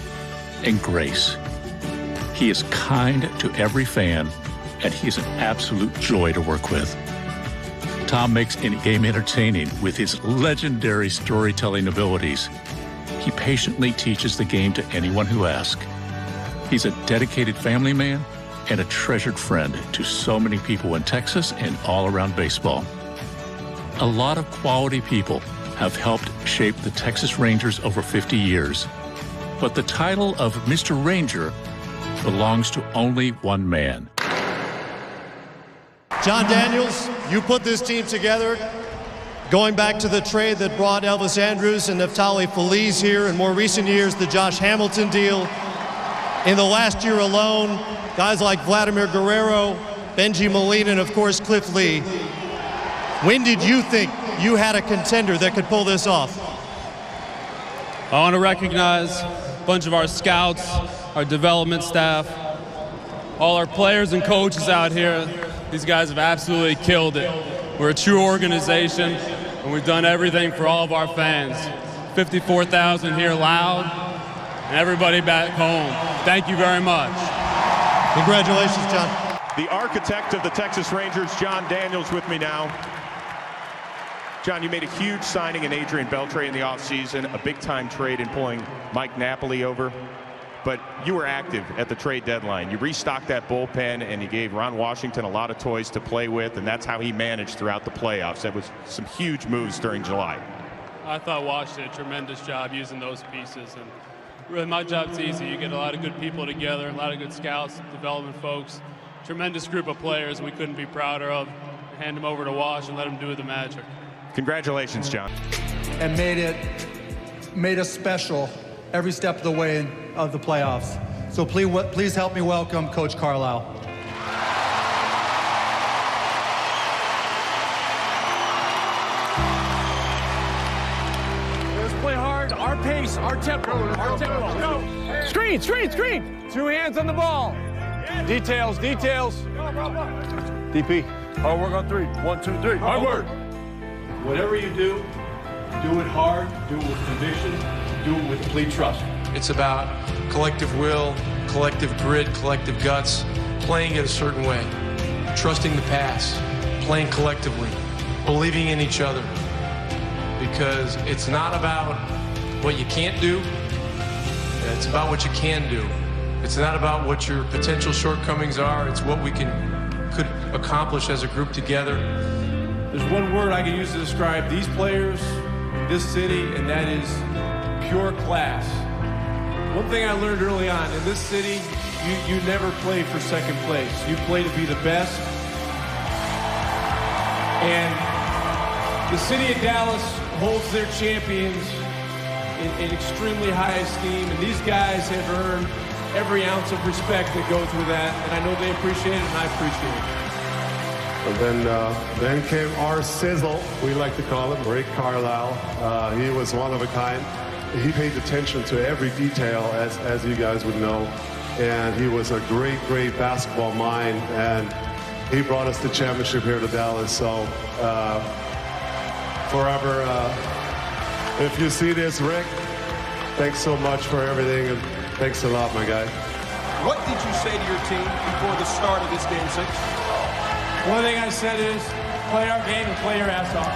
Speaker 1: and grace. He is kind to every fan, and he is an absolute joy to work with. Tom makes any game entertaining with his legendary storytelling abilities. He patiently teaches the game to anyone who asks. He's a dedicated family man and a treasured friend to so many people in Texas and all around baseball. A lot of quality people have helped shape the Texas Rangers over 50 years, but the title of Mr. Ranger belongs to only one man.
Speaker 5: Jon Daniels, you put this team together, going back to the trade that brought Elvis Andrus and Neftali Feliz here, in more recent years, the Josh Hamilton deal. In the last year alone, guys like Vladimir Guerrero, Benji Molina, and of course, Cliff Lee. When did you think you had a contender that could pull this off?
Speaker 7: I want to recognize a bunch of our scouts, our development staff, all our players and coaches out here. These guys have absolutely killed it. We're a true organization, and we've done everything for all of our fans. 54,000 here loud, and everybody back home. Thank you very much.
Speaker 5: Congratulations, Jon.
Speaker 13: The architect of the Texas Rangers, Jon Daniels, with me now. Jon, you made a huge signing in Adrian Beltre in the offseason, a big-time trade in pulling Mike Napoli over. But you were active at the trade deadline. You restocked that bullpen, and you gave Ron Washington a lot of toys to play with, and that's how he managed throughout the playoffs. That was some huge moves during July.
Speaker 7: I thought Wash did a tremendous job using those pieces. And really, my job's easy. You get a lot of good people together, a lot of good scouts, development folks, tremendous group of players we couldn't be prouder of. Hand them over to Wash and let him do the magic.
Speaker 13: Congratulations, Jon.
Speaker 8: And made us special every step of the way of the playoffs. So please help me welcome Coach Carlisle.
Speaker 29: Let's play hard, our pace, our tempo. Go. Screen. 2 hands on the ball. Details. DP. Hard work on 3. 1, 2, 3. Hard work.
Speaker 9: Whatever you do it hard, do it with conviction, do it with complete trust.
Speaker 10: It's about collective will, collective grit, collective guts, playing it a certain way, trusting the pass, playing collectively, believing in each other. Because it's not about what you can't do, it's about what you can do. It's not about what your potential shortcomings are, it's what we could accomplish as a group together.
Speaker 9: There's one word I can use to describe these players in this city, and that is pure class. One thing I learned early on, in this city, you never play for second place. You play to be the best. And the city of Dallas holds their champions in extremely high esteem, and these guys have earned every ounce of respect that goes with that, and I know they appreciate it, and I appreciate it.
Speaker 4: And then came our sizzle, we like to call him, Rick Carlisle. He was one of a kind. He paid attention to every detail, as you guys would know. And he was a great, great basketball mind. And he brought us the championship here to Dallas. So forever, if you see this, Rick, thanks so much for everything. And thanks a lot, my guy.
Speaker 9: What did you say to your team before the start of this game 6? One thing I said is, play our game and play your ass off.